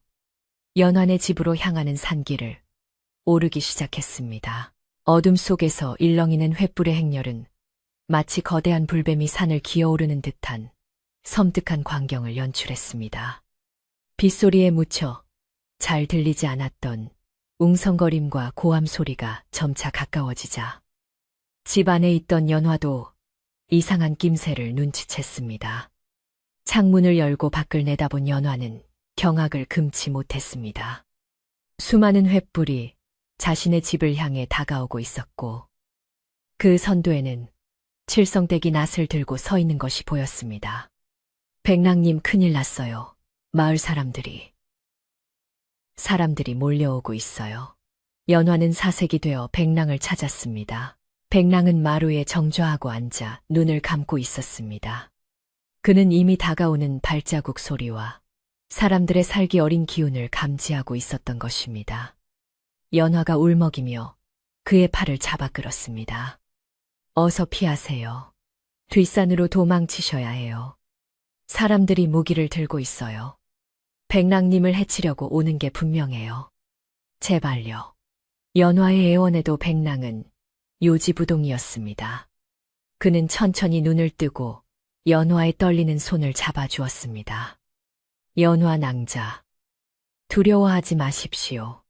연환의 집으로 향하는 산길을 오르기 시작했습니다. 어둠 속에서 일렁이는 횃불의 행렬은 마치 거대한 불뱀이 산을 기어오르는 듯한 섬뜩한 광경을 연출했습니다. 빗소리에 묻혀 잘 들리지 않았던 웅성거림과 고함 소리가 점차 가까워지자 집 안에 있던 연화도 이상한 낌새를 눈치챘습니다. 창문을 열고 밖을 내다본 연화는 경악을 금치 못했습니다. 수많은 횃불이 자신의 집을 향해 다가오고 있었고 그 선도에는 칠성댁이 낫을 들고 서 있는 것이 보였습니다. 백랑님 큰일 났어요. 마을 사람들이 몰려오고 있어요. 연화는 사색이 되어 백랑을 찾았습니다. 백랑은 마루에 정좌하고 앉아 눈을 감고 있었습니다. 그는 이미 다가오는 발자국 소리와 사람들의 살기 어린 기운을 감지하고 있었던 것입니다. 연화가 울먹이며 그의 팔을 잡아 끌었습니다. 어서 피하세요. 뒷산으로 도망치셔야 해요. 사람들이 무기를 들고 있어요. 백랑님을 해치려고 오는 게 분명해요. 제발요. 연화의 애원에도 백랑은 요지부동이었습니다. 그는 천천히 눈을 뜨고 연화의 떨리는 손을 잡아주었습니다. 연화 낭자. 두려워하지 마십시오.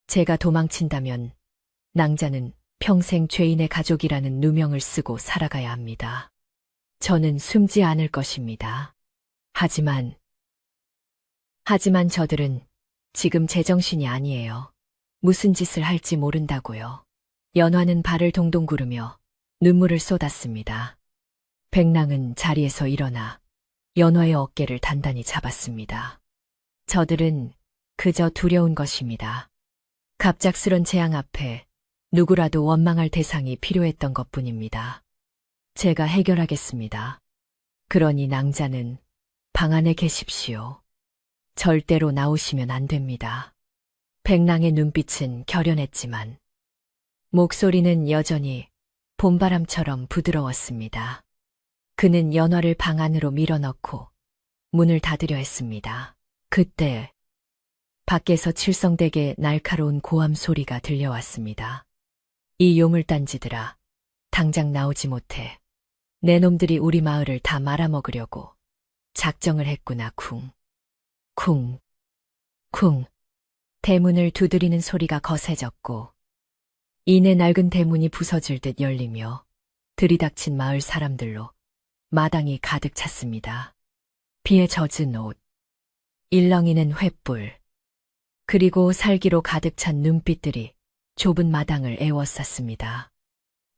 제가 도망친다면 낭자는 평생 죄인의 가족이라는 누명을 쓰고 살아가야 합니다. 저는 숨지 않을 것입니다. 하지만 저들은 지금 제정신이 아니에요. 무슨 짓을 할지 모른다고요. 연화는 발을 동동 구르며 눈물을 쏟았습니다. 백랑은 자리에서 일어나 연화의 어깨를 단단히 잡았습니다. 저들은 그저 두려운 것입니다. 갑작스런 재앙 앞에 누구라도 원망할 대상이 필요했던 것뿐입니다. 제가 해결하겠습니다. 그러니 낭자는 방 안에 계십시오. 절대로 나오시면 안 됩니다. 백랑의 눈빛은 결연했지만 목소리는 여전히 봄바람처럼 부드러웠습니다. 그는 연화를 방 안으로 밀어넣고 문을 닫으려 했습니다. 그때 밖에서 칠성댁의 날카로운 고함 소리가 들려왔습니다. 이 요물단지들아, 당장 나오지 못해. 내 놈들이 우리 마을을 다 말아먹으려고 작정을 했구나. 쿵. 쿵. 쿵. 대문을 두드리는 소리가 거세졌고 이내 낡은 대문이 부서질 듯 열리며 들이닥친 마을 사람들로 마당이 가득 찼습니다. 비에 젖은 옷, 일렁이는 횃불, 그리고 살기로 가득 찬 눈빛들이 좁은 마당을 에워쌌습니다.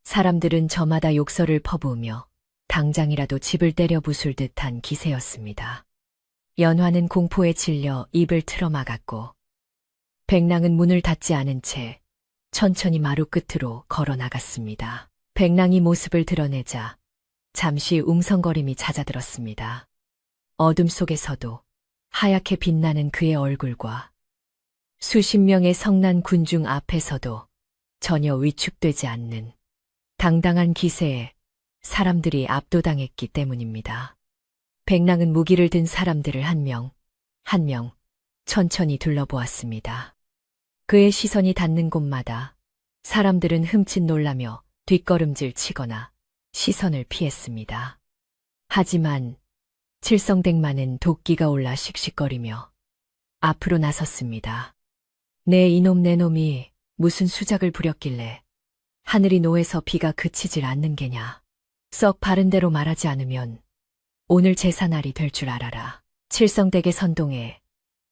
사람들은 저마다 욕설을 퍼부으며 당장이라도 집을 때려 부술 듯한 기세였습니다. 연화는 공포에 질려 입을 틀어막았고 백랑은 문을 닫지 않은 채 천천히 마루 끝으로 걸어 나갔습니다. 백랑이 모습을 드러내자 잠시 웅성거림이 잦아들었습니다. 어둠 속에서도 하얗게 빛나는 그의 얼굴과 수십 명의 성난 군중 앞에서도 전혀 위축되지 않는 당당한 기세에 사람들이 압도당했기 때문입니다. 백랑은 무기를 든 사람들을 한 명, 한 명 천천히 둘러보았습니다. 그의 시선이 닿는 곳마다 사람들은 흠칫 놀라며 뒷걸음질 치거나 시선을 피했습니다. 하지만 칠성댁만은 도끼가 올라 씩씩거리며 앞으로 나섰습니다. 내 이놈 내 놈이 무슨 수작을 부렸길래 하늘이 노해서 비가 그치질 않는 게냐. 썩 바른 대로 말하지 않으면 오늘 제사날이 될 줄 알아라. 칠성댁의 선동에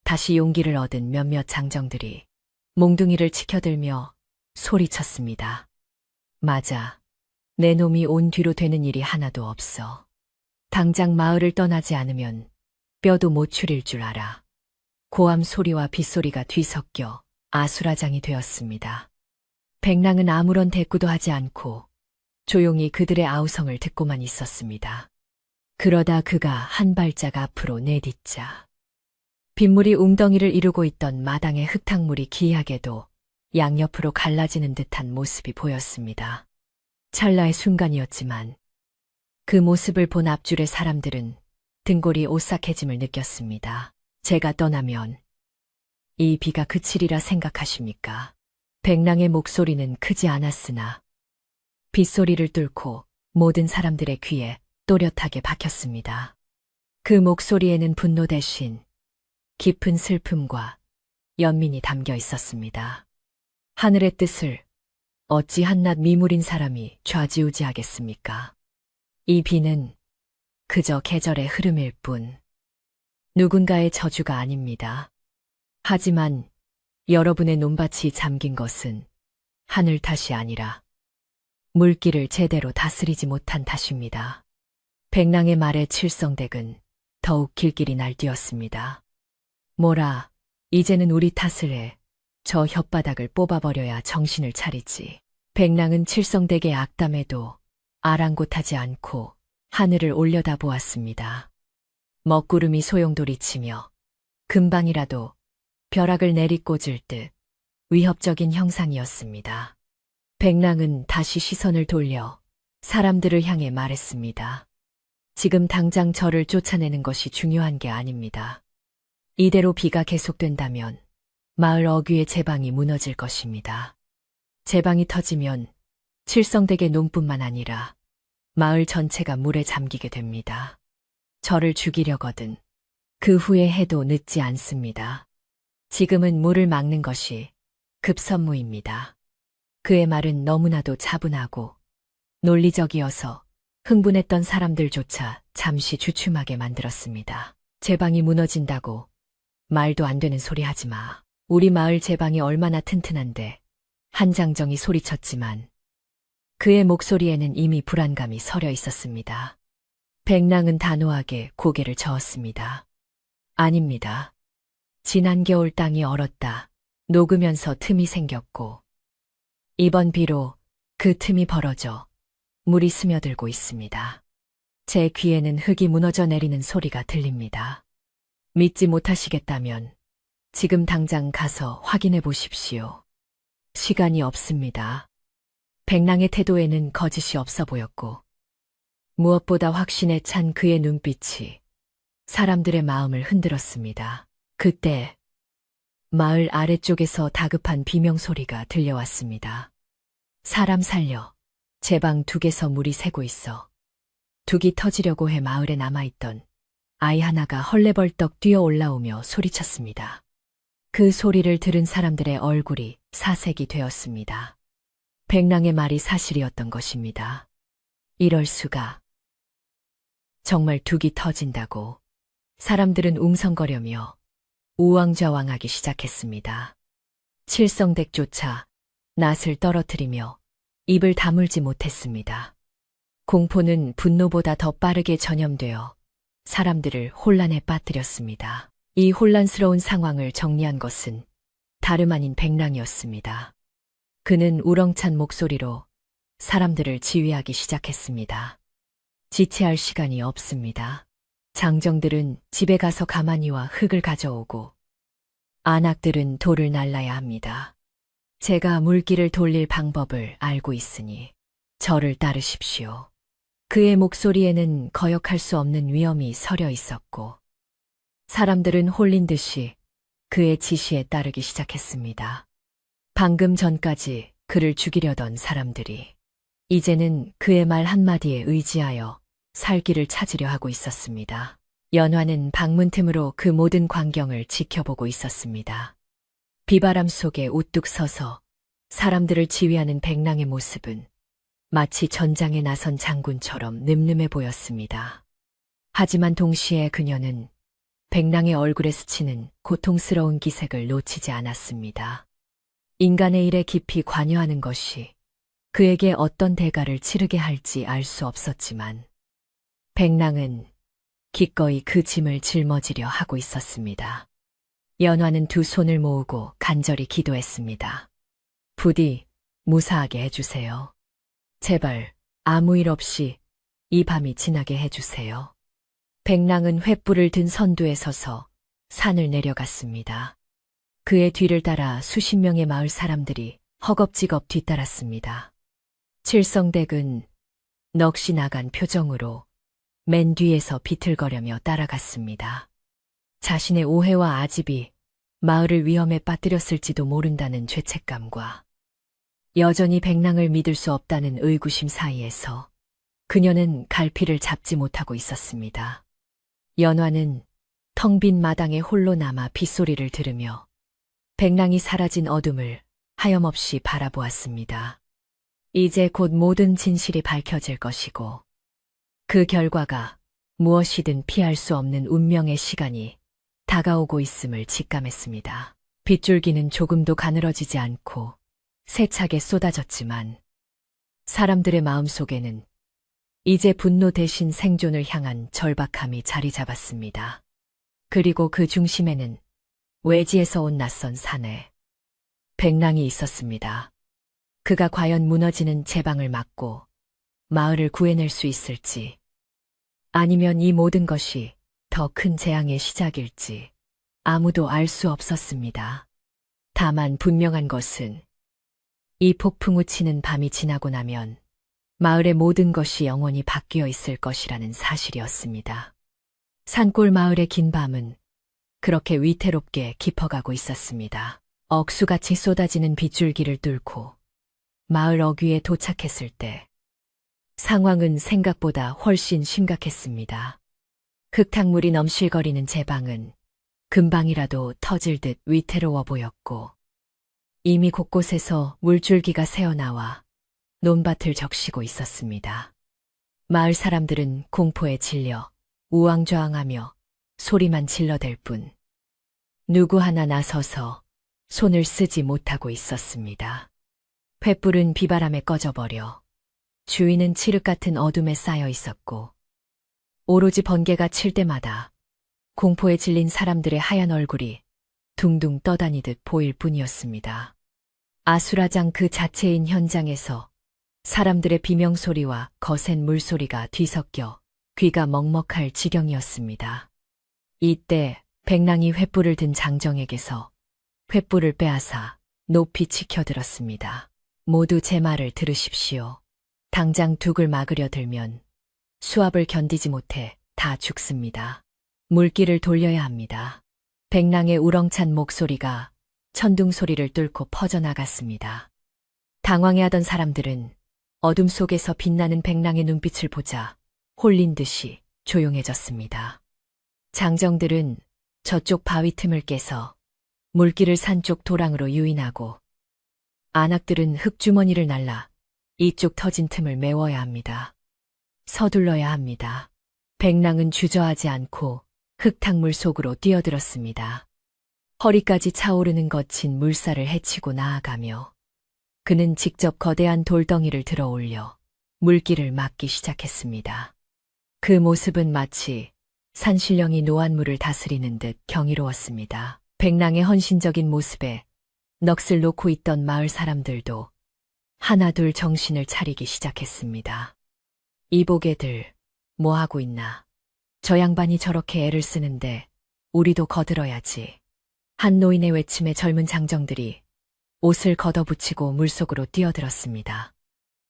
다시 용기를 얻은 몇몇 장정들이 몽둥이를 치켜들며 소리쳤습니다. 맞아. 내 놈이 온 뒤로 되는 일이 하나도 없어. 당장 마을을 떠나지 않으면 뼈도 못 추릴 줄 알아. 고함 소리와 빗소리가 뒤섞여 아수라장이 되었습니다. 백랑은 아무런 대꾸도 하지 않고 조용히 그들의 아우성을 듣고만 있었습니다. 그러다 그가 한 발짝 앞으로 내딛자 빗물이 웅덩이를 이루고 있던 마당의 흙탕물이 기이하게도 양옆으로 갈라지는 듯한 모습이 보였습니다. 찰나의 순간이었지만 그 모습을 본 앞줄의 사람들은 등골이 오싹해짐을 느꼈습니다. 제가 떠나면 이 비가 그치리라 생각하십니까? 백랑의 목소리는 크지 않았으나 빗소리를 뚫고 모든 사람들의 귀에 또렷하게 박혔습니다. 그 목소리에는 분노 대신 깊은 슬픔과 연민이 담겨 있었습니다. 하늘의 뜻을 어찌 한낱 미물인 사람이 좌지우지하겠습니까? 이 비는 그저 계절의 흐름일 뿐 누군가의 저주가 아닙니다. 하지만 여러분의 논밭이 잠긴 것은 하늘 탓이 아니라 물길을 제대로 다스리지 못한 탓입니다. 백랑의 말에 칠성댁은 더욱 길길이 날뛰었습니다. 뭐라, 이제는 우리 탓을 해. 저 혓바닥을 뽑아버려야 정신을 차리지. 백랑은 칠성댁의 악담에도 아랑곳하지 않고 하늘을 올려다보았습니다. 먹구름이 소용돌이치며 금방이라도 벼락을 내리꽂을 듯 위협적인 형상이었습니다. 백랑은 다시 시선을 돌려 사람들을 향해 말했습니다. 지금 당장 저를 쫓아내는 것이 중요한 게 아닙니다. 이대로 비가 계속된다면 마을 어귀의 제방이 무너질 것입니다. 제방이 터지면 칠성댁의 농뿐만 아니라 마을 전체가 물에 잠기게 됩니다. 저를 죽이려거든 그 후에 해도 늦지 않습니다. 지금은 물을 막는 것이 급선무입니다. 그의 말은 너무나도 차분하고 논리적이어서 흥분했던 사람들조차 잠시 주춤하게 만들었습니다. 제방이 무너진다고 말도 안 되는 소리 하지 마. 우리 마을 제방이 얼마나 튼튼한데. 한장정이 소리쳤지만 그의 목소리에는 이미 불안감이 서려 있었습니다. 백랑은 단호하게 고개를 저었습니다. 아닙니다. 지난 겨울 땅이 얼었다 녹으면서 틈이 생겼고 이번 비로 그 틈이 벌어져 물이 스며들고 있습니다. 제 귀에는 흙이 무너져 내리는 소리가 들립니다. 믿지 못하시겠다면 지금 당장 가서 확인해 보십시오. 시간이 없습니다. 백랑의 태도에는 거짓이 없어 보였고 무엇보다 확신에 찬 그의 눈빛이 사람들의 마음을 흔들었습니다. 그때 마을 아래쪽에서 다급한 비명소리가 들려왔습니다. 사람 살려. 제방 둑에서 물이 새고 있어. 둑이 터지려고 해 마을에 남아있던 아이 하나가 헐레벌떡 뛰어 올라오며 소리쳤습니다. 그 소리를 들은 사람들의 얼굴이 사색이 되었습니다. 백랑의 말이 사실이었던 것입니다. 이럴 수가. 정말 둑이 터진다고. 사람들은 웅성거려며 우왕좌왕하기 시작했습니다. 칠성댁조차 낯을 떨어뜨리며 입을 다물지 못했습니다. 공포는 분노보다 더 빠르게 전염되어 사람들을 혼란에 빠뜨렸습니다. 이 혼란스러운 상황을 정리한 것은 다름 아닌 백랑이었습니다. 그는 우렁찬 목소리로 사람들을 지휘하기 시작했습니다. 지체할 시간이 없습니다. 장정들은 집에 가서 가마니와 흙을 가져오고 안악들은 돌을 날라야 합니다. 제가 물길을 돌릴 방법을 알고 있으니 저를 따르십시오. 그의 목소리에는 거역할 수 없는 위엄이 서려 있었고 사람들은 홀린 듯이 그의 지시에 따르기 시작했습니다. 방금 전까지 그를 죽이려던 사람들이 이제는 그의 말 한마디에 의지하여 살기를 찾으려 하고 있었습니다. 연화는 방문 틈으로 그 모든 광경을 지켜보고 있었습니다. 비바람 속에 우뚝 서서 사람들을 지휘하는 백랑의 모습은 마치 전장에 나선 장군처럼 늠름해 보였습니다. 하지만 동시에 그녀는 백랑의 얼굴에 스치는 고통스러운 기색을 놓치지 않았습니다. 인간의 일에 깊이 관여하는 것이 그에게 어떤 대가를 치르게 할지 알 수 없었지만 백랑은 기꺼이 그 짐을 짊어지려 하고 있었습니다. 연화는 두 손을 모으고 간절히 기도했습니다. 부디 무사하게 해주세요. 제발 아무 일 없이 이 밤이 지나게 해주세요. 백랑은 횃불을 든 선두에 서서 산을 내려갔습니다. 그의 뒤를 따라 수십 명의 마을 사람들이 허겁지겁 뒤따랐습니다. 칠성댁은 넋이 나간 표정으로 맨 뒤에서 비틀거려며 따라갔습니다. 자신의 오해와 아집이 마을을 위험에 빠뜨렸을지도 모른다는 죄책감과 여전히 백랑을 믿을 수 없다는 의구심 사이에서 그녀는 갈피를 잡지 못하고 있었습니다. 연화는 텅 빈 마당에 홀로 남아 빗소리를 들으며 백랑이 사라진 어둠을 하염없이 바라보았습니다. 이제 곧 모든 진실이 밝혀질 것이고 그 결과가 무엇이든 피할 수 없는 운명의 시간이 다가오고 있음을 직감했습니다. 빗줄기는 조금도 가늘어지지 않고 세차게 쏟아졌지만 사람들의 마음속에는 이제 분노 대신 생존을 향한 절박함이 자리 잡았습니다. 그리고 그 중심에는 외지에서 온 낯선 사내 백랑이 있었습니다. 그가 과연 무너지는 제방을 막고 마을을 구해낼 수 있을지 아니면 이 모든 것이 더 큰 재앙의 시작일지 아무도 알 수 없었습니다. 다만 분명한 것은 이 폭풍우 치는 밤이 지나고 나면 마을의 모든 것이 영원히 바뀌어 있을 것이라는 사실이었습니다. 산골 마을의 긴 밤은 그렇게 위태롭게 깊어가고 있었습니다. 억수같이 쏟아지는 빗줄기를 뚫고 마을 어귀에 도착했을 때 상황은 생각보다 훨씬 심각했습니다. 흙탕물이 넘실거리는 제 방은 금방이라도 터질 듯 위태로워 보였고 이미 곳곳에서 물줄기가 새어나와 논밭을 적시고 있었습니다. 마을 사람들은 공포에 질려 우왕좌왕하며 소리만 질러댈 뿐 누구 하나 나서서 손을 쓰지 못하고 있었습니다. 횃불은 비바람에 꺼져버려 주위는 칠흑 같은 어둠에 쌓여 있었고 오로지 번개가 칠 때마다 공포에 질린 사람들의 하얀 얼굴이 둥둥 떠다니듯 보일 뿐이었습니다. 아수라장 그 자체인 현장에서 사람들의 비명소리와 거센 물소리가 뒤섞여 귀가 먹먹할 지경이었습니다. 이때 백랑이 횃불을 든 장정에게서 횃불을 빼앗아 높이 치켜들었습니다. 모두 제 말을 들으십시오. 당장 둑을 막으려 들면 수압을 견디지 못해 다 죽습니다. 물길을 돌려야 합니다. 백랑의 우렁찬 목소리가 천둥 소리를 뚫고 퍼져나갔습니다. 당황해하던 사람들은 어둠 속에서 빛나는 백랑의 눈빛을 보자 홀린 듯이 조용해졌습니다. 장정들은 저쪽 바위 틈을 깨서 물길을 산쪽 도랑으로 유인하고 안악들은 흙주머니를 날라 이쪽 터진 틈을 메워야 합니다. 서둘러야 합니다. 백랑은 주저하지 않고 흙탕물 속으로 뛰어들었습니다. 허리까지 차오르는 거친 물살을 헤치고 나아가며 그는 직접 거대한 돌덩이를 들어 올려 물길을 막기 시작했습니다. 그 모습은 마치 산신령이 노안물을 다스리는 듯 경이로웠습니다. 백랑의 헌신적인 모습에 넋을 놓고 있던 마을 사람들도 하나둘 정신을 차리기 시작했습니다. 이보게들, 뭐하고 있나? 저 양반이 저렇게 애를 쓰는데 우리도 거들어야지. 한 노인의 외침에 젊은 장정들이 옷을 걷어붙이고 물속으로 뛰어들었습니다.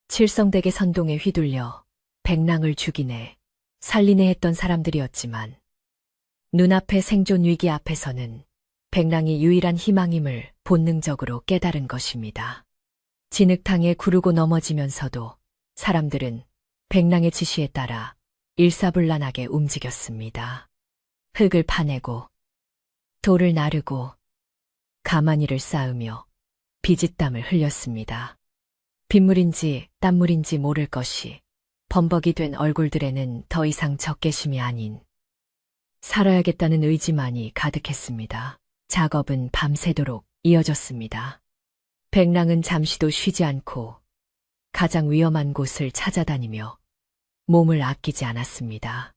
칠성대계 선동에 휘둘려 백랑을 죽이네, 살리네 했던 사람들이었지만 눈앞의 생존 위기 앞에서는 백랑이 유일한 희망임을 본능적으로 깨달은 것입니다. 진흙탕에 구르고 넘어지면서도 사람들은 백랑의 지시에 따라 일사불란하게 움직였습니다. 흙을 파내고 돌을 나르고 가마니를 쌓으며 비짓땀을 흘렸습니다. 빗물인지 땀물인지 모를 것이 범벅이 된 얼굴들에는 더 이상 적개심이 아닌 살아야겠다는 의지만이 가득했습니다. 작업은 밤새도록 이어졌습니다. 백랑은 잠시도 쉬지 않고 가장 위험한 곳을 찾아다니며 몸을 아끼지 않았습니다.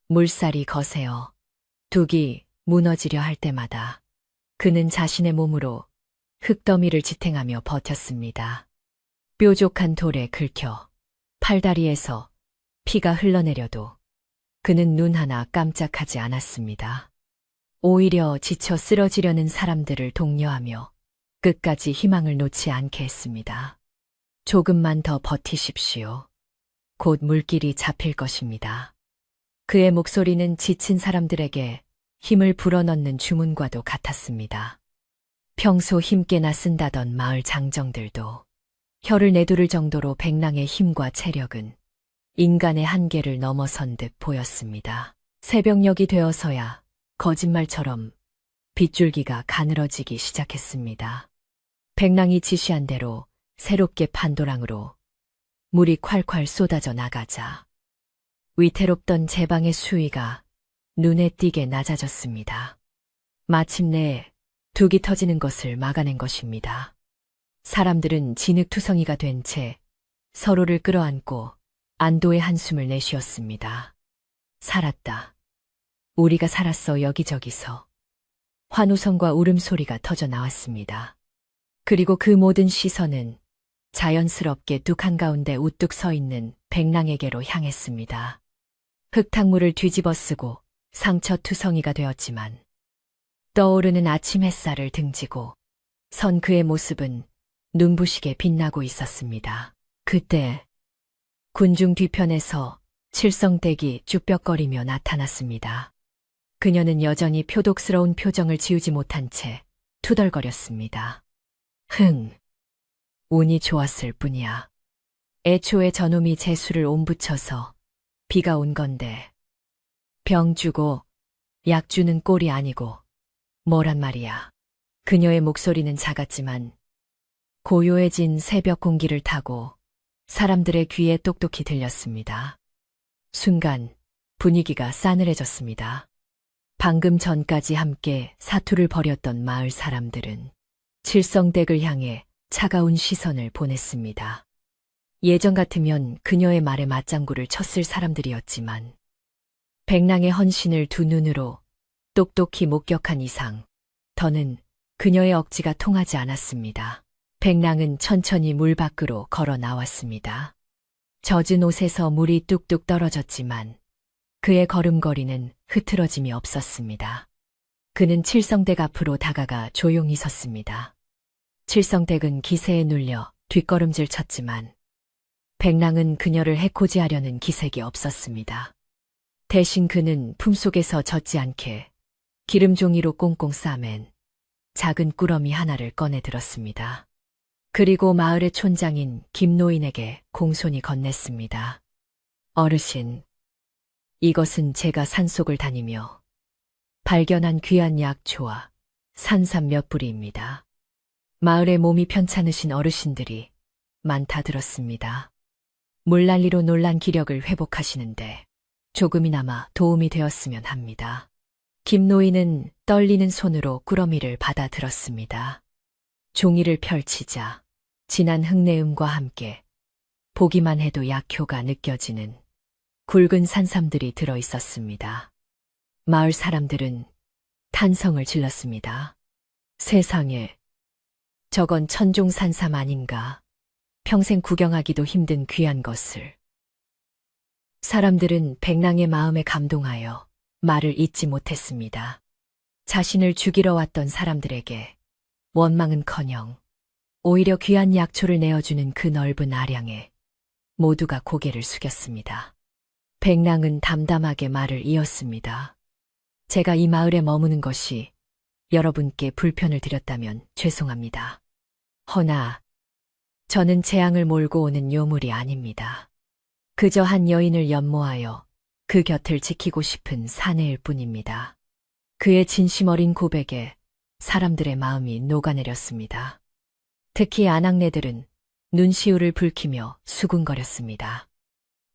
물살이 거세어 둑이 무너지려 할 때마다 그는 자신의 몸으로 흙더미를 지탱하며 버텼습니다. 뾰족한 돌에 긁혀 팔다리에서 피가 흘러내려도 그는 눈 하나 깜짝하지 않았습니다. 오히려 지쳐 쓰러지려는 사람들을 독려하며 끝까지 희망을 놓지 않게 했습니다. 조금만 더 버티십시오. 곧 물길이 잡힐 것입니다. 그의 목소리는 지친 사람들에게 힘을 불어넣는 주문과도 같았습니다. 평소 힘께나 쓴다던 마을 장정들도 혀를 내두를 정도로 백랑의 힘과 체력은 인간의 한계를 넘어선 듯 보였습니다. 새벽녘이 되어서야 거짓말처럼 빗줄기가 가늘어지기 시작했습니다. 백랑이 지시한 대로 새롭게 판도랑으로 물이 콸콸 쏟아져 나가자 위태롭던 제 방의 수위가 눈에 띄게 낮아졌습니다. 마침내 둑이 터지는 것을 막아낸 것입니다. 사람들은 진흙투성이가 된 채 서로를 끌어안고 안도의 한숨을 내쉬었습니다. 살았다. 우리가 살았어. 여기저기서 환호성과 울음소리가 터져 나왔습니다. 그리고 그 모든 시선은 자연스럽게 둑 한가운데 우뚝 서 있는 백랑에게로 향했습니다. 흙탕물을 뒤집어 쓰고 상처투성이가 되었지만 떠오르는 아침 햇살을 등지고 선 그의 모습은 눈부시게 빛나고 있었습니다. 그때 군중 뒤편에서 칠성댁이 쭈뼛거리며 나타났습니다. 그녀는 여전히 표독스러운 표정을 지우지 못한 채 투덜거렸습니다. 운이 좋았을 뿐이야. 애초에 저놈이 재수를 옴붙여서 비가 온 건데. 병 주고 약 주는 꼴이 아니고 뭐란 말이야. 그녀의 목소리는 작았지만 고요해진 새벽 공기를 타고 사람들의 귀에 똑똑히 들렸습니다. 순간 분위기가 싸늘해졌습니다. 방금 전까지 함께 사투를 벌였던 마을 사람들은 칠성댁을 향해 차가운 시선을 보냈습니다. 예전 같으면 그녀의 말에 맞장구를 쳤을 사람들이었지만 백랑의 헌신을 두 눈으로 똑똑히 목격한 이상 더는 그녀의 억지가 통하지 않았습니다. 백랑은 천천히 물 밖으로 걸어 나왔습니다. 젖은 옷에서 물이 뚝뚝 떨어졌지만 그의 걸음걸이는 흐트러짐이 없었습니다. 그는 칠성댁 앞으로 다가가 조용히 섰습니다. 칠성댁은 기세에 눌려 뒷걸음질 쳤지만 백랑은 그녀를 해코지하려는 기색이 없었습니다. 대신 그는 품속에서 젖지 않게 기름종이로 꽁꽁 싸맨 작은 꾸러미 하나를 꺼내 들었습니다. 그리고 마을의 촌장인 김노인에게 공손히 건넸습니다. 어르신, 이것은 제가 산속을 다니며 발견한 귀한 약초와 산삼 몇 뿌리입니다. 마을에 몸이 편찮으신 어르신들이 많다 들었습니다. 물난리로 놀란 기력을 회복하시는데 조금이나마 도움이 되었으면 합니다. 김노인은 떨리는 손으로 꾸러미를 받아 들었습니다. 종이를 펼치자 진한 흙내음과 함께 보기만 해도 약효가 느껴지는 굵은 산삼들이 들어 있었습니다. 마을 사람들은 탄성을 질렀습니다. 세상에, 저건 천종산삼 아닌가. 평생 구경하기도 힘든 귀한 것을. 사람들은 백랑의 마음에 감동하여 말을 잇지 못했습니다. 자신을 죽이러 왔던 사람들에게 원망은커녕 오히려 귀한 약초를 내어주는 그 넓은 아량에 모두가 고개를 숙였습니다. 백랑은 담담하게 말을 이었습니다. 제가 이 마을에 머무는 것이 여러분께 불편을 드렸다면 죄송합니다. 허나 저는 재앙을 몰고 오는 요물이 아닙니다. 그저 한 여인을 연모하여 그 곁을 지키고 싶은 사내일 뿐입니다. 그의 진심 어린 고백에 사람들의 마음이 녹아내렸습니다. 특히 아낙네들은 눈시울을 붉히며 수군거렸습니다.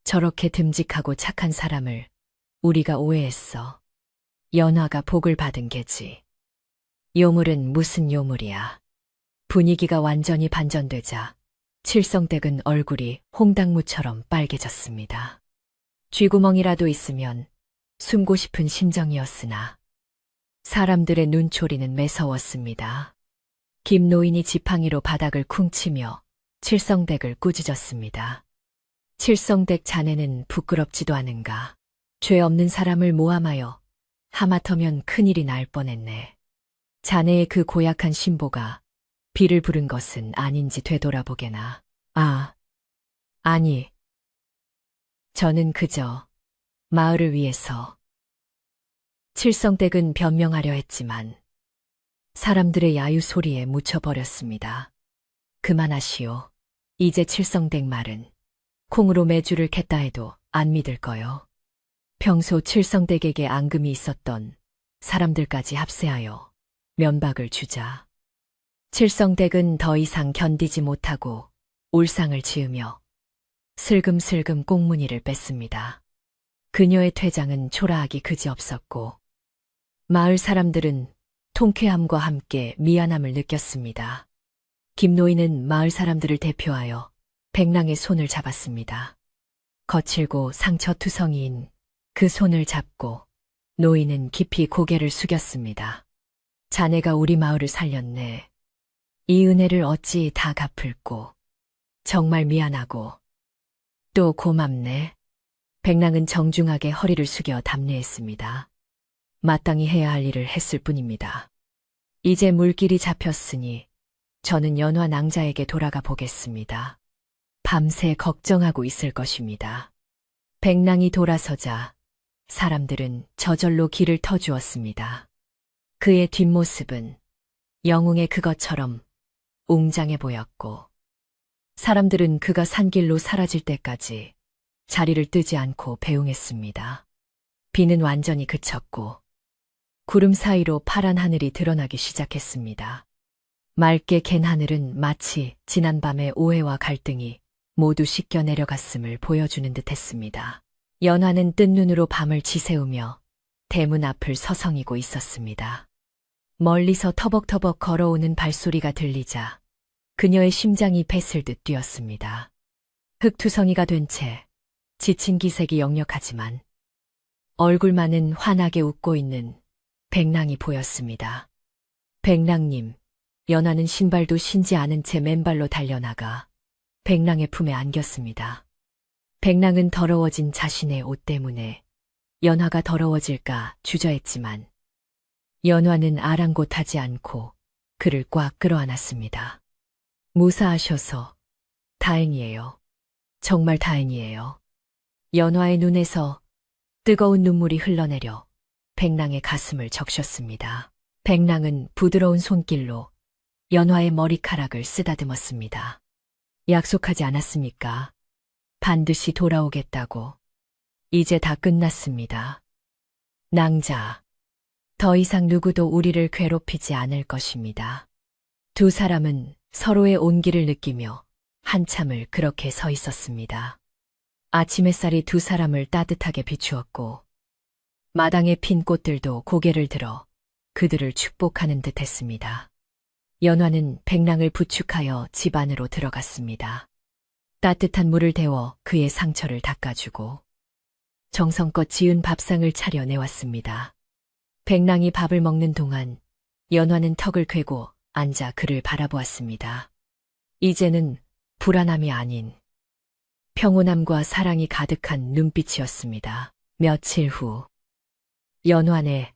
저렇게 듬직하고 착한 사람을 우리가 오해했어. 연화가 복을 받은 게지. 요물은 무슨 요물이야. 분위기가 완전히 반전되자 칠성댁은 얼굴이 홍당무처럼 빨개졌습니다. 쥐구멍이라도 있으면 숨고 싶은 심정이었으나 사람들의 눈초리는 매서웠습니다. 김노인이 지팡이로 바닥을 쿵치며 칠성댁을 꾸짖었습니다. 칠성댁 자네는 부끄럽지도 않은가. 죄 없는 사람을 모함하여 하마터면 큰일이 날 뻔했네. 자네의 그 고약한 신보가 비를 부른 것은 아닌지 되돌아보게나. 아니. 저는 그저 마을을 위해서. 칠성댁은 변명하려 했지만 사람들의 야유 소리에 묻혀버렸습니다. 그만하시오. 이제 칠성댁 말은 콩으로 매주를 캤다 해도 안 믿을 거요. 평소 칠성댁에게 앙금이 있었던 사람들까지 합세하여 면박을 주자. 칠성댁은 더 이상 견디지 못하고 울상을 지으며 슬금슬금 꽁무니를 뺐습니다. 그녀의 퇴장은 초라하기 그지없었고 마을 사람들은 통쾌함과 함께 미안함을 느꼈습니다. 김노인은 마을 사람들을 대표하여 백랑의 손을 잡았습니다. 거칠고 상처투성이인 그 손을 잡고 노인은 깊이 고개를 숙였습니다. 자네가 우리 마을을 살렸네. 이 은혜를 어찌 다 갚을꼬. 정말 미안하고 또 고맙네. 백랑은 정중하게 허리를 숙여 답례했습니다. 마땅히 해야 할 일을 했을 뿐입니다. 이제 물길이 잡혔으니 저는 연화 낭자에게 돌아가 보겠습니다. 밤새 걱정하고 있을 것입니다. 백랑이 돌아서자 사람들은 저절로 길을 터주었습니다. 그의 뒷모습은 영웅의 그것처럼 웅장해 보였고 사람들은 그가 산길로 사라질 때까지 자리를 뜨지 않고 배웅했습니다. 비는 완전히 그쳤고 구름 사이로 파란 하늘이 드러나기 시작했습니다. 맑게 갠 하늘은 마치 지난밤의 오해와 갈등이 모두 씻겨 내려갔음을 보여주는 듯했습니다. 연화는 뜬 눈으로 밤을 지새우며 대문 앞을 서성이고 있었습니다. 멀리서 터벅터벅 걸어오는 발소리가 들리자 그녀의 심장이 배슬듯 뛰었습니다. 흙투성이가 된 채 지친 기색이 역력하지만 얼굴만은 환하게 웃고 있는 백랑이 보였습니다. 백랑님, 연화는 신발도 신지 않은 채 맨발로 달려나가 백랑의 품에 안겼습니다. 백랑은 더러워진 자신의 옷 때문에 연화가 더러워질까 주저했지만 연화는 아랑곳하지 않고 그를 꽉 끌어안았습니다. 무사하셔서 다행이에요. 정말 다행이에요. 연화의 눈에서 뜨거운 눈물이 흘러내려 백랑의 가슴을 적셨습니다. 백랑은 부드러운 손길로 연화의 머리카락을 쓰다듬었습니다. 약속하지 않았습니까? 반드시 돌아오겠다고. 이제 다 끝났습니다. 낭자, 더 이상 누구도 우리를 괴롭히지 않을 것입니다. 두 사람은 서로의 온기를 느끼며 한참을 그렇게 서 있었습니다. 아침 햇살이 두 사람을 따뜻하게 비추었고 마당에 핀 꽃들도 고개를 들어 그들을 축복하는 듯 했습니다. 연화는 백랑을 부축하여 집 안으로 들어갔습니다. 따뜻한 물을 데워 그의 상처를 닦아주고 정성껏 지은 밥상을 차려 내왔습니다. 백랑이 밥을 먹는 동안 연화는 턱을 꿰고 앉아 그를 바라보았습니다. 이제는 불안함이 아닌 평온함과 사랑이 가득한 눈빛이었습니다. 며칠 후 연화네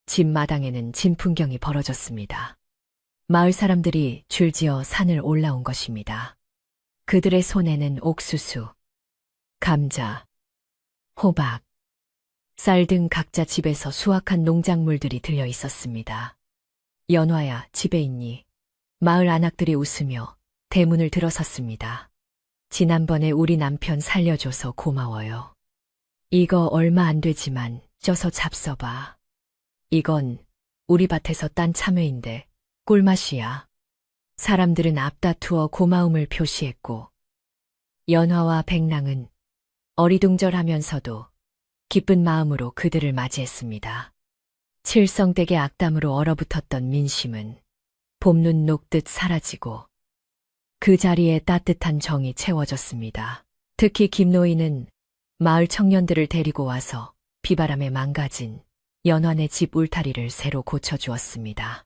집 마당에는 진풍경이 벌어졌습니다. 마을 사람들이 줄지어 산을 올라온 것입니다. 그들의 손에는 옥수수, 감자, 호박, 쌀 등 각자 집에서 수확한 농작물들이 들려 있었습니다. 연화야, 집에 있니? 마을 아낙들이 웃으며 대문을 들어섰습니다. 지난번에 우리 남편 살려줘서 고마워요. 이거 얼마 안 되지만 쪄서 잡숴봐. 이건 우리 밭에서 딴 참외인데 꿀맛이야. 사람들은 앞다투어 고마움을 표시했고 연화와 백랑은 어리둥절하면서도 기쁜 마음으로 그들을 맞이했습니다. 칠성댁의 악담으로 얼어붙었던 민심은 봄눈 녹듯 사라지고 그 자리에 따뜻한 정이 채워졌습니다. 특히 김노인은 마을 청년들을 데리고 와서 비바람에 망가진 연화네 집 울타리를 새로 고쳐주었습니다.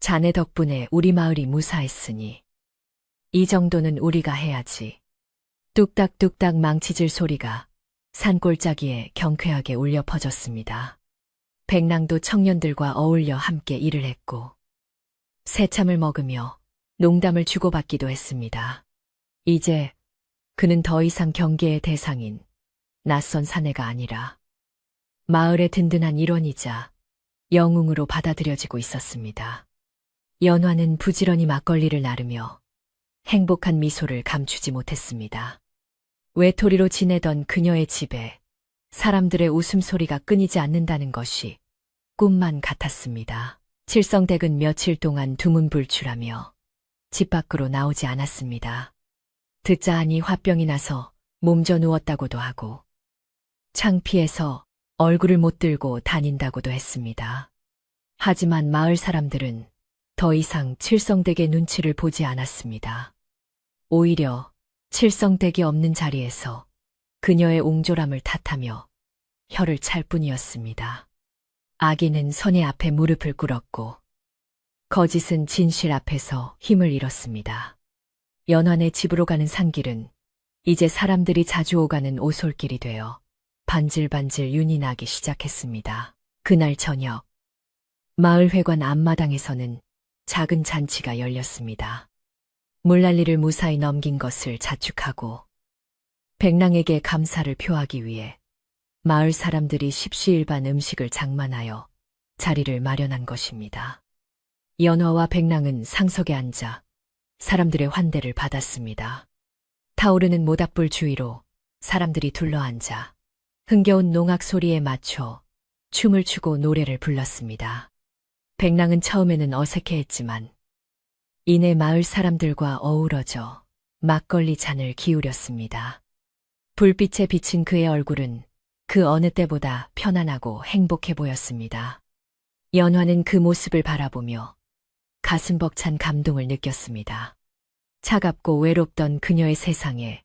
자네 덕분에 우리 마을이 무사했으니 이 정도는 우리가 해야지. 뚝딱뚝딱 망치질 소리가 산골짜기에 경쾌하게 울려 퍼졌습니다. 백랑도 청년들과 어울려 함께 일을 했고 새참을 먹으며 농담을 주고받기도 했습니다. 이제 그는 더 이상 경계의 대상인 낯선 사내가 아니라 마을의 든든한 일원이자 영웅으로 받아들여지고 있었습니다. 연화는 부지런히 막걸리를 나르며 행복한 미소를 감추지 못했습니다. 외톨이로 지내던 그녀의 집에 사람들의 웃음소리가 끊이지 않는다는 것이 꿈만 같았습니다. 칠성댁은 며칠 동안 두문불출하며 집 밖으로 나오지 않았습니다. 듣자 하니 화병이 나서 몸져 누웠다고도 하고 창피해서 얼굴을 못 들고 다닌다고도 했습니다. 하지만 마을 사람들은 더 이상 칠성댁의 눈치를 보지 않았습니다. 오히려 칠성댁이 없는 자리에서 그녀의 옹졸함을 탓하며 혀를 찰 뿐이었습니다. 악인은 선의 앞에 무릎을 꿇었고 거짓은 진실 앞에서 힘을 잃었습니다. 연화네 집으로 가는 산길은 이제 사람들이 자주 오가는 오솔길이 되어 반질반질 윤이 나기 시작했습니다. 그날 저녁 마을 회관 앞마당에서는 작은 잔치가 열렸습니다. 물난리를 무사히 넘긴 것을 자축하고 백랑에게 감사를 표하기 위해 마을 사람들이 십시일반 음식을 장만하여 자리를 마련한 것입니다. 연화와 백랑은 상석에 앉아 사람들의 환대를 받았습니다. 타오르는 모닥불 주위로 사람들이 둘러앉아 흥겨운 농악 소리에 맞춰 춤을 추고 노래를 불렀습니다. 백랑은 처음에는 어색해했지만 이내 마을 사람들과 어우러져 막걸리 잔을 기울였습니다. 불빛에 비친 그의 얼굴은 그 어느 때보다 편안하고 행복해 보였습니다. 연화는 그 모습을 바라보며 가슴 벅찬 감동을 느꼈습니다. 차갑고 외롭던 그녀의 세상에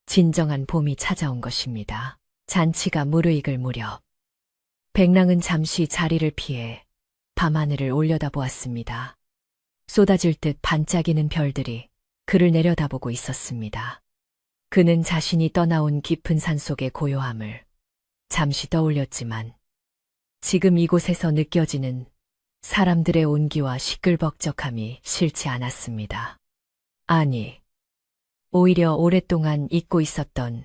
진정한 봄이 찾아온 것입니다. 잔치가 무르익을 무렵 백랑은 잠시 자리를 피해 밤하늘을 올려다보았습니다. 쏟아질 듯 반짝이는 별들이 그를 내려다보고 있었습니다. 그는 자신이 떠나온 깊은 산속의 고요함을 잠시 떠올렸지만 지금 이곳에서 느껴지는 사람들의 온기와 시끌벅적함이 싫지 않았습니다. 아니, 오히려 오랫동안 잊고 있었던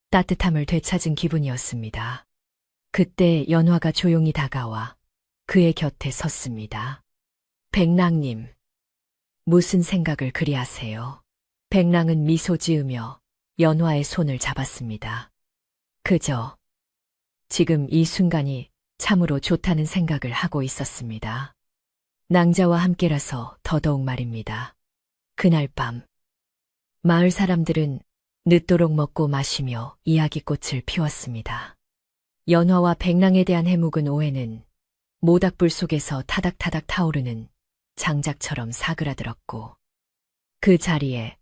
따뜻함을 되찾은 기분이었습니다. 그때 연화가 조용히 다가와 그의 곁에 섰습니다. 백랑님, 무슨 생각을 그리 하세요? 백랑은 미소 지으며 연화의 손을 잡았습니다. 그저 지금 이 순간이 참으로 좋다는 생각을 하고 있었습니다. 낭자와 함께라서 더더욱 말입니다. 그날 밤 마을 사람들은 늦도록 먹고 마시며 이야기꽃을 피웠습니다. 연화와 백랑에 대한 해묵은 오해는 모닥불 속에서 타닥타닥 타오르는 장작처럼 사그라들었고 그 자리에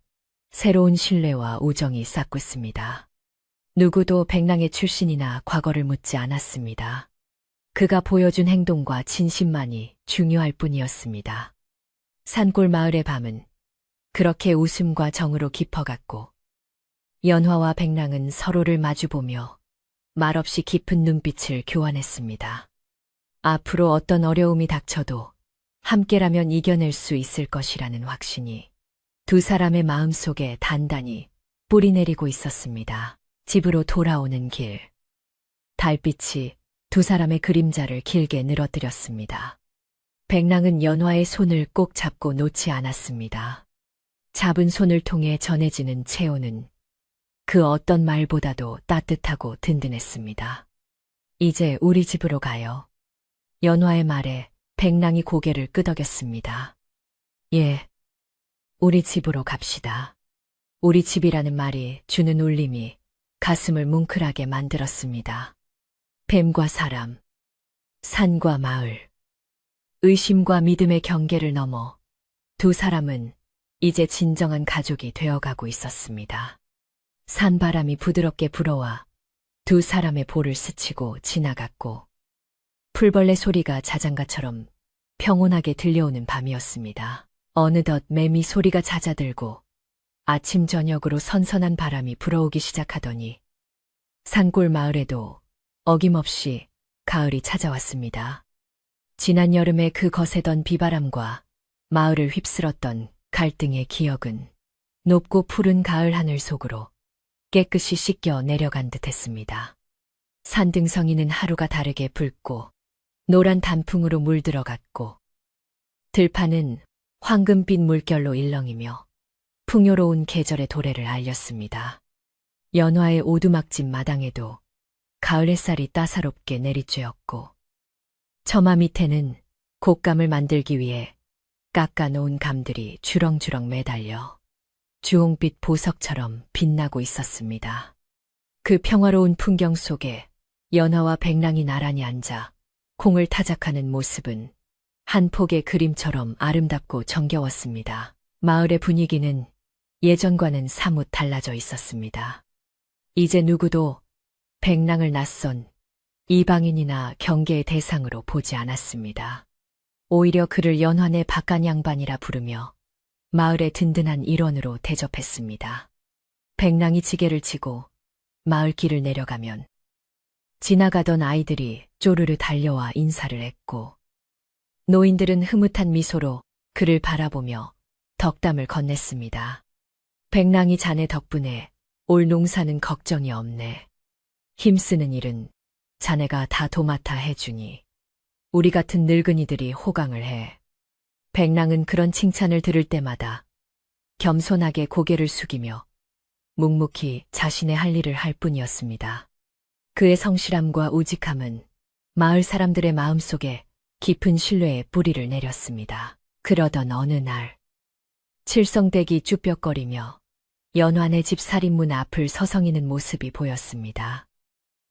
새로운 신뢰와 우정이 싹붙습니다. 누구도 백랑의 출신이나 과거를 묻지 않았습니다. 그가 보여준 행동과 진심만이 중요할 뿐이었습니다. 산골 마을의 밤은 그렇게 웃음과 정으로 깊어갔고 연화와 백랑은 서로를 마주보며 말없이 깊은 눈빛을 교환했습니다. 앞으로 어떤 어려움이 닥쳐도 함께라면 이겨낼 수 있을 것이라는 확신이 두 사람의 마음속에 단단히 뿌리내리고 있었습니다. 집으로 돌아오는 길. 달빛이 두 사람의 그림자를 길게 늘어뜨렸습니다. 백랑은 연화의 손을 꼭 잡고 놓지 않았습니다. 잡은 손을 통해 전해지는 체온은 그 어떤 말보다도 따뜻하고 든든했습니다. 이제 우리 집으로 가요. 연화의 말에 백랑이 고개를 끄덕였습니다. 예, 우리 집으로 갑시다. 우리 집이라는 말이 주는 울림이 가슴을 뭉클하게 만들었습니다. 뱀과 사람, 산과 마을, 의심과 믿음의 경계를 넘어 두 사람은 이제 진정한 가족이 되어가고 있었습니다. 산바람이 부드럽게 불어와 두 사람의 볼을 스치고 지나갔고 풀벌레 소리가 자장가처럼 평온하게 들려오는 밤이었습니다. 어느덧 매미 소리가 잦아들고 아침 저녁으로 선선한 바람이 불어오기 시작하더니 산골 마을에도 어김없이 가을이 찾아왔습니다. 지난 여름에 그 거세던 비바람과 마을을 휩쓸었던 갈등의 기억은 높고 푸른 가을 하늘 속으로 깨끗이 씻겨 내려간 듯했습니다. 산등성이는 하루가 다르게 붉고 노란 단풍으로 물들어갔고 들판은 황금빛 물결로 일렁이며 풍요로운 계절의 도래를 알렸습니다. 연화의 오두막집 마당에도 가을 햇살이 따사롭게 내리쬐었고 처마 밑에는 곶감을 만들기 위해 깎아놓은 감들이 주렁주렁 매달려 주홍빛 보석처럼 빛나고 있었습니다. 그 평화로운 풍경 속에 연화와 백랑이 나란히 앉아 콩을 타작하는 모습은 한 폭의 그림처럼 아름답고 정겨웠습니다. 마을의 분위기는 예전과는 사뭇 달라져 있었습니다. 이제 누구도 백랑을 낯선 이방인이나 경계의 대상으로 보지 않았습니다. 오히려 그를 연환의 박간양반이라 부르며 마을의 든든한 일원으로 대접했습니다. 백랑이 지게를 치고 마을 길을 내려가면 지나가던 아이들이 쪼르르 달려와 인사를 했고 노인들은 흐뭇한 미소로 그를 바라보며 덕담을 건넸습니다. 백랑이 자네 덕분에 올 농사는 걱정이 없네. 힘쓰는 일은 자네가 다 도맡아 해주니 우리 같은 늙은이들이 호강을 해. 백랑은 그런 칭찬을 들을 때마다 겸손하게 고개를 숙이며 묵묵히 자신의 할 일을 할 뿐이었습니다. 그의 성실함과 우직함은 마을 사람들의 마음속에 깊은 신뢰의 뿌리를 내렸습니다. 그러던 어느 날 칠성댁이 쭈뼛거리며 연환의 집 살인문 앞을 서성이는 모습이 보였습니다.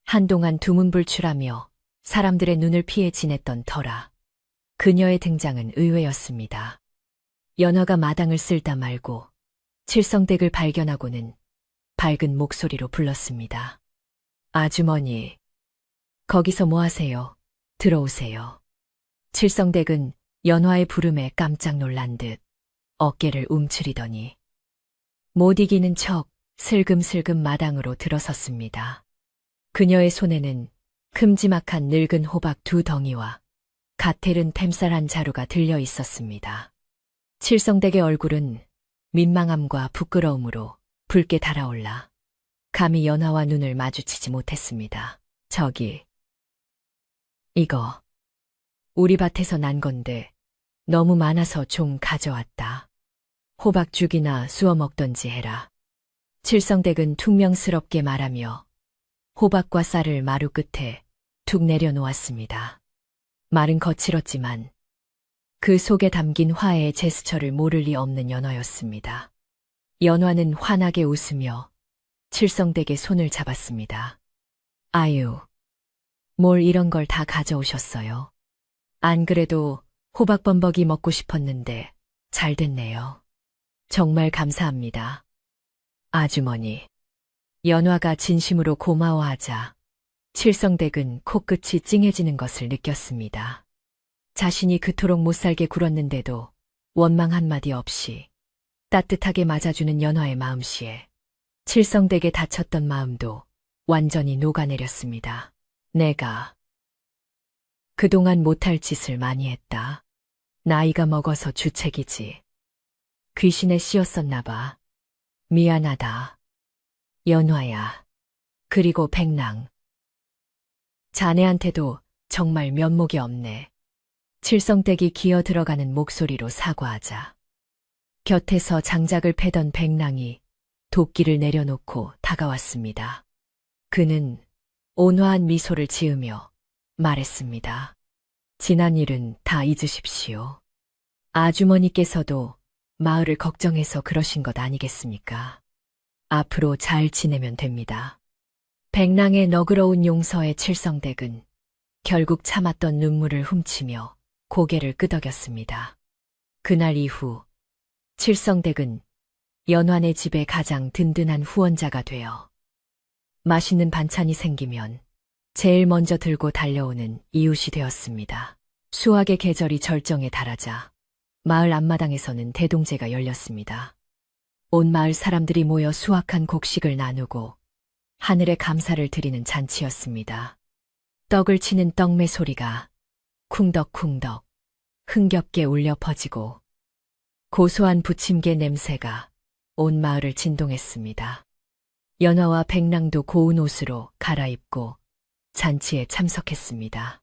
한동안 두문불출하며 사람들의 눈을 피해 지냈던 터라 그녀의 등장은 의외였습니다. 연화가 마당을 쓸다 말고 칠성댁을 발견하고는 밝은 목소리로 불렀습니다. 아주머니, 거기서 뭐 하세요? 들어오세요. 칠성댁은 연화의 부름에 깜짝 놀란 듯 어깨를 움츠리더니 못 이기는 척 슬금슬금 마당으로 들어섰습니다. 그녀의 손에는 큼지막한 늙은 호박 2덩이와 가태른 펨쌀 한 자루가 들려 있었습니다. 칠성댁의 얼굴은 민망함과 부끄러움으로 붉게 달아올라 감히 연화와 눈을 마주치지 못했습니다. 저기, 이거 우리 밭에서 난 건데 너무 많아서 좀 가져왔다. 호박죽이나 쑤어 먹던지 해라. 칠성댁은 퉁명스럽게 말하며 호박과 쌀을 마루 끝에 툭 내려놓았습니다. 말은 거칠었지만 그 속에 담긴 화해의 제스처를 모를 리 없는 연화였습니다. 연화는 환하게 웃으며 칠성댁의 손을 잡았습니다. 아유, 뭘 이런 걸 다 가져오셨어요. 안 그래도 호박범벅이 먹고 싶었는데 잘 됐네요. 정말 감사합니다. 아주머니. 연화가 진심으로 고마워하자 칠성댁은 코끝이 찡해지는 것을 느꼈습니다. 자신이 그토록 못살게 굴었는데도 원망 한마디 없이 따뜻하게 맞아주는 연화의 마음씨에 칠성댁에 다쳤던 마음도 완전히 녹아내렸습니다. 내가 그동안 못할 짓을 많이 했다. 나이가 먹어서 주책이지. 귀신에 씌었었나 봐. 미안하다. 연화야. 그리고 백랑. 자네한테도 정말 면목이 없네. 칠성댁이 기어 들어가는 목소리로 사과하자 곁에서 장작을 패던 백랑이 도끼를 내려놓고 다가왔습니다. 그는 온화한 미소를 지으며 말했습니다. 지난 일은 다 잊으십시오. 아주머니께서도 마을을 걱정해서 그러신 것 아니겠습니까? 앞으로 잘 지내면 됩니다. 백랑의 너그러운 용서에 칠성댁은 결국 참았던 눈물을 훔치며 고개를 끄덕였습니다. 그날 이후 칠성댁은 연환의 집의 가장 든든한 후원자가 되어 맛있는 반찬이 생기면 제일 먼저 들고 달려오는 이웃이 되었습니다. 수확의 계절이 절정에 달하자 마을 앞마당에서는 대동제가 열렸습니다. 온 마을 사람들이 모여 수확한 곡식을 나누고 하늘에 감사를 드리는 잔치였습니다. 떡을 치는 떡매 소리가 쿵덕쿵덕 흥겹게 울려 퍼지고 고소한 부침개 냄새가 온 마을을 진동했습니다. 연화와 백랑도 고운 옷으로 갈아입고 잔치에 참석했습니다.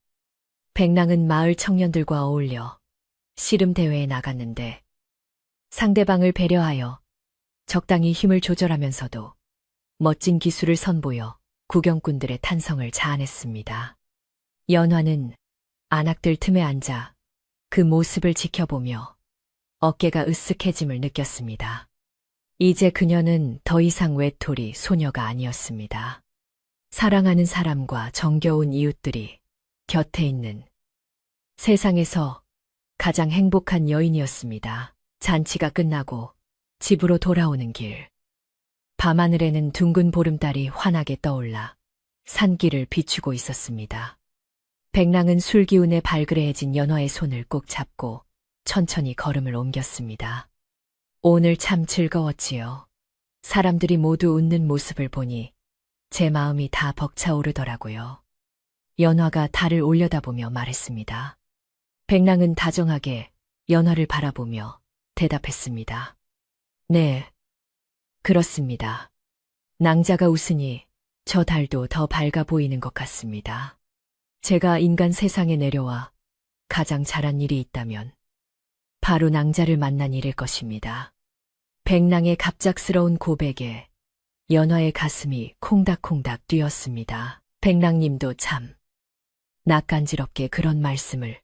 백랑은 마을 청년들과 어울려 씨름 대회에 나갔는데 상대방을 배려하여 적당히 힘을 조절하면서도 멋진 기술을 선보여 구경꾼들의 탄성을 자아냈습니다. 연화는 안악들 틈에 앉아 그 모습을 지켜보며 어깨가 으쓱해짐을 느꼈습니다. 이제 그녀는 더 이상 외톨이 소녀가 아니었습니다. 사랑하는 사람과 정겨운 이웃들이 곁에 있는 세상에서 가장 행복한 여인이었습니다. 잔치가 끝나고 집으로 돌아오는 길. 밤하늘에는 둥근 보름달이 환하게 떠올라 산길을 비추고 있었습니다. 백랑은 술 기운에 발그레해진 연화의 손을 꼭 잡고 천천히 걸음을 옮겼습니다. 오늘 참 즐거웠지요. 사람들이 모두 웃는 모습을 보니 제 마음이 다 벅차오르더라고요. 연화가 달을 올려다보며 말했습니다. 백랑은 다정하게 연화를 바라보며 대답했습니다. 네, 그렇습니다. 낭자가 웃으니 저 달도 더 밝아 보이는 것 같습니다. 제가 인간 세상에 내려와 가장 잘한 일이 있다면 바로 낭자를 만난 일일 것입니다. 백랑의 갑작스러운 고백에 연화의 가슴이 콩닥콩닥 뛰었습니다. 백랑님도 참 낯간지럽게 그런 말씀을.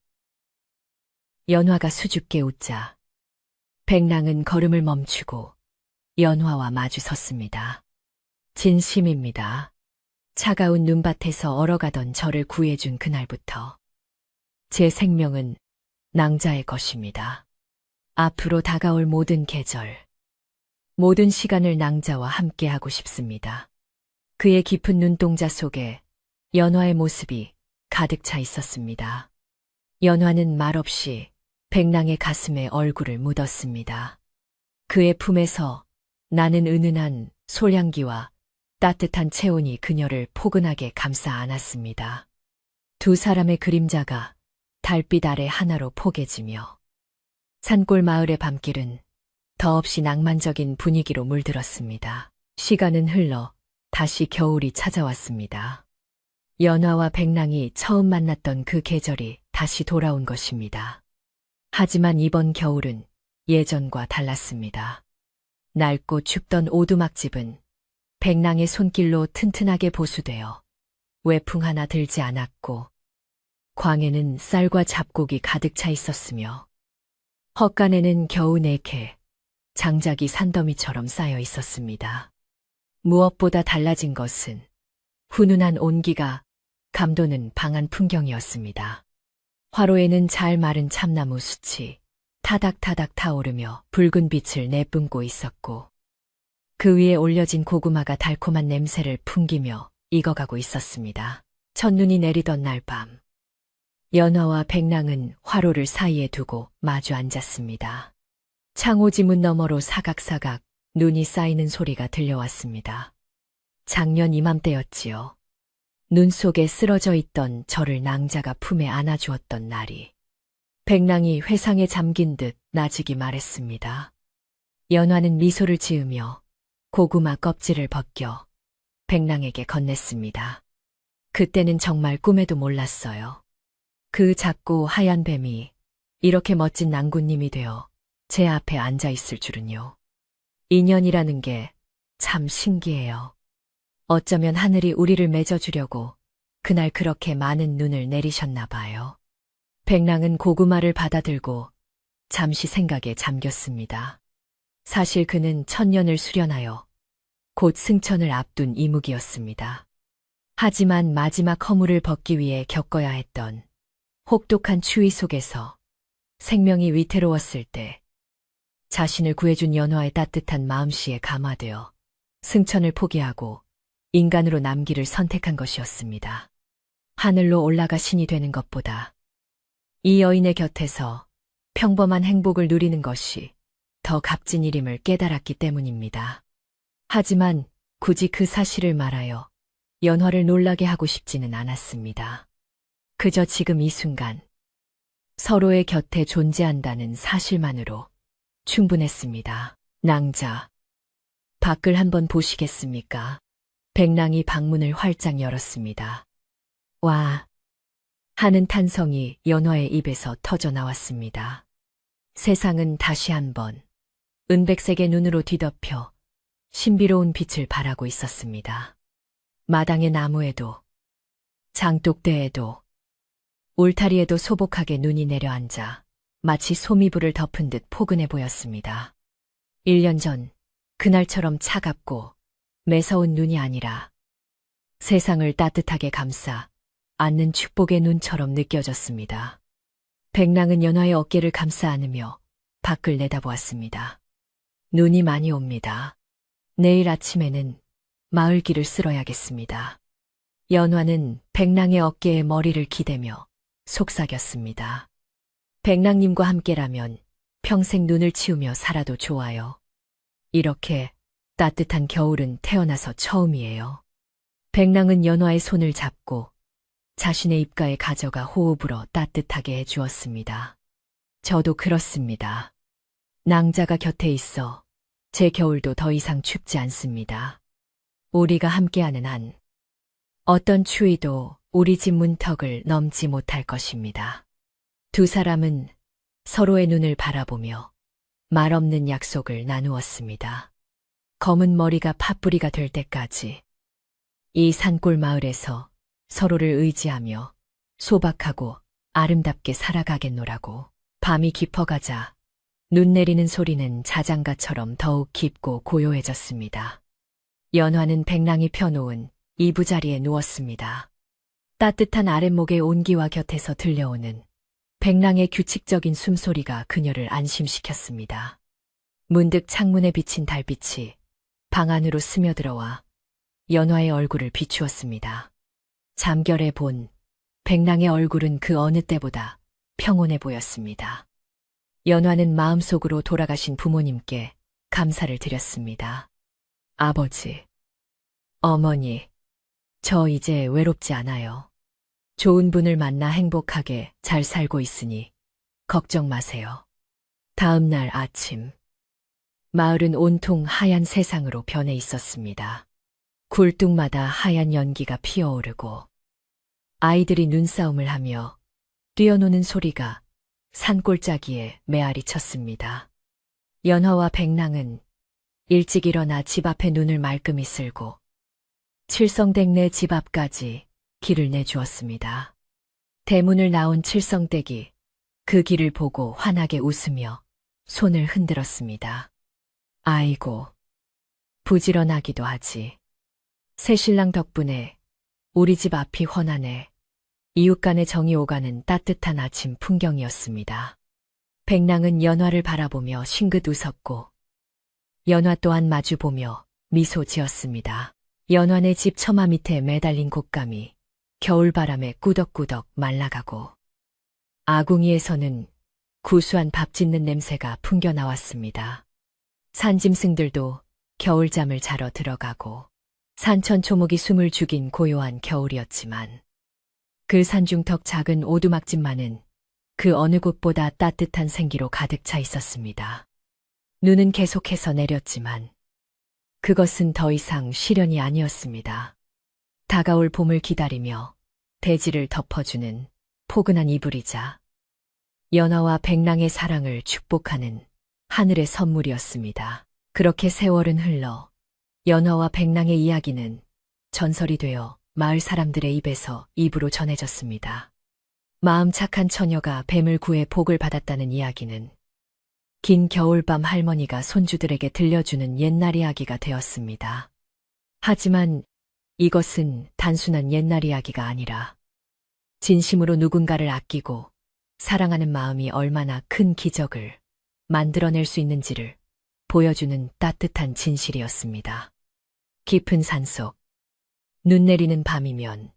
연화가 수줍게 웃자 백랑은 걸음을 멈추고 연화와 마주 섰습니다. 진심입니다. 차가운 눈밭에서 얼어가던 저를 구해준 그날부터 제 생명은 낭자의 것입니다. 앞으로 다가올 모든 계절, 모든 시간을 낭자와 함께하고 싶습니다. 그의 깊은 눈동자 속에 연화의 모습이 가득 차 있었습니다. 연화는 말없이 백랑의 가슴에 얼굴을 묻었습니다. 그의 품에서 나는 은은한 솔향기와 따뜻한 체온이 그녀를 포근하게 감싸 안았습니다. 두 사람의 그림자가 달빛 아래 하나로 포개지며 산골 마을의 밤길은 더없이 낭만적인 분위기로 물들었습니다. 시간은 흘러 다시 겨울이 찾아왔습니다. 연화와 백랑이 처음 만났던 그 계절이 다시 돌아온 것입니다. 하지만 이번 겨울은 예전과 달랐습니다. 낡고 춥던 오두막집은 백랑의 손길로 튼튼하게 보수되어 외풍 하나 들지 않았고 광에는 쌀과 잡곡이 가득 차 있었으며 헛간에는 겨우 4개 장작이 산더미처럼 쌓여 있었습니다. 무엇보다 달라진 것은 훈훈한 온기가 감도는 방안 풍경이었습니다. 화로에는 잘 마른 참나무 숯이 타닥타닥 타오르며 붉은 빛을 내뿜고 있었고 그 위에 올려진 고구마가 달콤한 냄새를 풍기며 익어가고 있었습니다. 첫눈이 내리던 날 밤, 연화와 백랑은 화로를 사이에 두고 마주 앉았습니다. 창호지문 너머로 사각사각 눈이 쌓이는 소리가 들려왔습니다. 작년 이맘때였지요. 눈 속에 쓰러져 있던 저를 낭자가 품에 안아주었던 날이. 백랑이 회상에 잠긴 듯 나직이 말했습니다. 연화는 미소를 지으며 고구마 껍질을 벗겨 백랑에게 건넸습니다. 그때는 정말 꿈에도 몰랐어요. 그 작고 하얀 뱀이 이렇게 멋진 낭군님이 되어 제 앞에 앉아 있을 줄은요. 인연이라는 게 참 신기해요. 어쩌면 하늘이 우리를 맺어주려고 그날 그렇게 많은 눈을 내리셨나 봐요. 백랑은 고구마를 받아들고 잠시 생각에 잠겼습니다. 사실 그는 천년을 수련하여 곧 승천을 앞둔 이묵이었습니다. 하지만 마지막 허물을 벗기 위해 겪어야 했던 혹독한 추위 속에서 생명이 위태로웠을 때 자신을 구해준 연화의 따뜻한 마음씨에 감화되어 승천을 포기하고 인간으로 남기를 선택한 것이었습니다. 하늘로 올라가 신이 되는 것보다 이 여인의 곁에서 평범한 행복을 누리는 것이 더 값진 일임을 깨달았기 때문입니다. 하지만 굳이 그 사실을 말하여 연화를 놀라게 하고 싶지는 않았습니다. 그저 지금 이 순간 서로의 곁에 존재한다는 사실만으로 충분했습니다. 낭자, 밖을 한번 보시겠습니까? 백랑이 방문을 활짝 열었습니다. 와! 하는 탄성이 연화의 입에서 터져 나왔습니다. 세상은 다시 한번 은백색의 눈으로 뒤덮여 신비로운 빛을 발하고 있었습니다. 마당의 나무에도, 장독대에도, 울타리에도 소복하게 눈이 내려앉아 마치 소미불을 덮은 듯 포근해 보였습니다. 1년 전 그날처럼 차갑고 매서운 눈이 아니라 세상을 따뜻하게 감싸 안는 축복의 눈처럼 느껴졌습니다. 백랑은 연화의 어깨를 감싸 안으며 밖을 내다보았습니다. 눈이 많이 옵니다. 내일 아침에는 마을 길을 쓸어야겠습니다. 연화는 백랑의 어깨에 머리를 기대며 속삭였습니다. 백랑님과 함께라면 평생 눈을 치우며 살아도 좋아요. 이렇게 따뜻한 겨울은 태어나서 처음이에요. 백랑은 연화의 손을 잡고 자신의 입가에 가져가 호흡으로 따뜻하게 해주었습니다. 저도 그렇습니다. 낭자가 곁에 있어 제 겨울도 더 이상 춥지 않습니다. 우리가 함께하는 한 어떤 추위도 우리 집 문턱을 넘지 못할 것입니다. 두 사람은 서로의 눈을 바라보며 말없는 약속을 나누었습니다. 검은 머리가 팥뿌리가 될 때까지 이 산골 마을에서 서로를 의지하며 소박하고 아름답게 살아가겠노라고. 밤이 깊어가자 눈 내리는 소리는 자장가처럼 더욱 깊고 고요해졌습니다. 연화는 백랑이 펴놓은 이부자리에 누웠습니다. 따뜻한 아랫목의 온기와 곁에서 들려오는 백랑의 규칙적인 숨소리가 그녀를 안심시켰습니다. 문득 창문에 비친 달빛이 방 안으로 스며들어와 연화의 얼굴을 비추었습니다. 잠결에 본 백랑의 얼굴은 그 어느 때보다 평온해 보였습니다. 연화는 마음속으로 돌아가신 부모님께 감사를 드렸습니다. 아버지, 어머니, 저 이제 외롭지 않아요. 좋은 분을 만나 행복하게 잘 살고 있으니 걱정 마세요. 다음 날 아침, 마을은 온통 하얀 세상으로 변해 있었습니다. 굴뚝마다 하얀 연기가 피어오르고 아이들이 눈싸움을 하며 뛰어노는 소리가 산골짜기에 메아리 쳤습니다. 연화와 백랑은 일찍 일어나 집 앞에 눈을 말끔히 쓸고 칠성댁네 집 앞까지 길을 내주었습니다. 대문을 나온 칠성댁이 그 길을 보고 환하게 웃으며 손을 흔들었습니다. 아이고, 부지런하기도 하지. 새신랑 덕분에 우리 집 앞이 훤하네. 이웃 간의 정이 오가는 따뜻한 아침 풍경이었습니다. 백랑은 연화를 바라보며 싱긋 웃었고 연화 또한 마주보며 미소 지었습니다. 연화네 집 처마 밑에 매달린 곶감이 겨울바람에 꾸덕꾸덕 말라가고 아궁이에서는 구수한 밥 짓는 냄새가 풍겨나왔습니다. 산짐승들도 겨울잠을 자러 들어가고 산천초목이 숨을 죽인 고요한 겨울이었지만 그 산중턱 작은 오두막집만은 그 어느 곳보다 따뜻한 생기로 가득 차 있었습니다. 눈은 계속해서 내렸지만 그것은 더 이상 시련이 아니었습니다. 다가올 봄을 기다리며 대지를 덮어주는 포근한 이불이자 연화와 백랑의 사랑을 축복하는 하늘의 선물이었습니다. 그렇게 세월은 흘러 연화와 백랑의 이야기는 전설이 되어 마을 사람들의 입에서 입으로 전해졌습니다. 마음 착한 처녀가 뱀을 구해 복을 받았다는 이야기는 긴 겨울밤 할머니가 손주들에게 들려주는 옛날 이야기가 되었습니다. 하지만 이것은 단순한 옛날 이야기가 아니라 진심으로 누군가를 아끼고 사랑하는 마음이 얼마나 큰 기적을 만들어낼 수 있는지를 보여주는 따뜻한 진실이었습니다. 깊은 산속, 눈 내리는 밤이면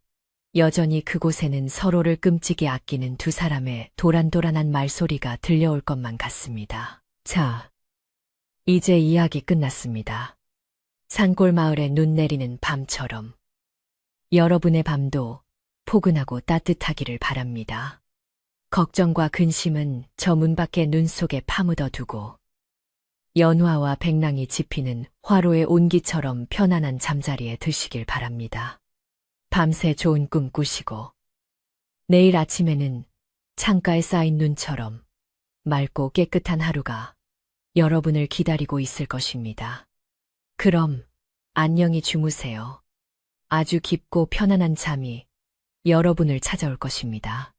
여전히 그곳에는 서로를 끔찍이 아끼는 두 사람의 도란도란한 말소리가 들려올 것만 같습니다. 자, 이제 이야기 끝났습니다. 산골 마을에 눈 내리는 밤처럼 여러분의 밤도 포근하고 따뜻하기를 바랍니다. 걱정과 근심은 저 문 밖의 눈 속에 파묻어 두고 연화와 백랑이 지피는 화로의 온기처럼 편안한 잠자리에 드시길 바랍니다. 밤새 좋은 꿈 꾸시고 내일 아침에는 창가에 쌓인 눈처럼 맑고 깨끗한 하루가 여러분을 기다리고 있을 것입니다. 그럼 안녕히 주무세요. 아주 깊고 편안한 잠이 여러분을 찾아올 것입니다.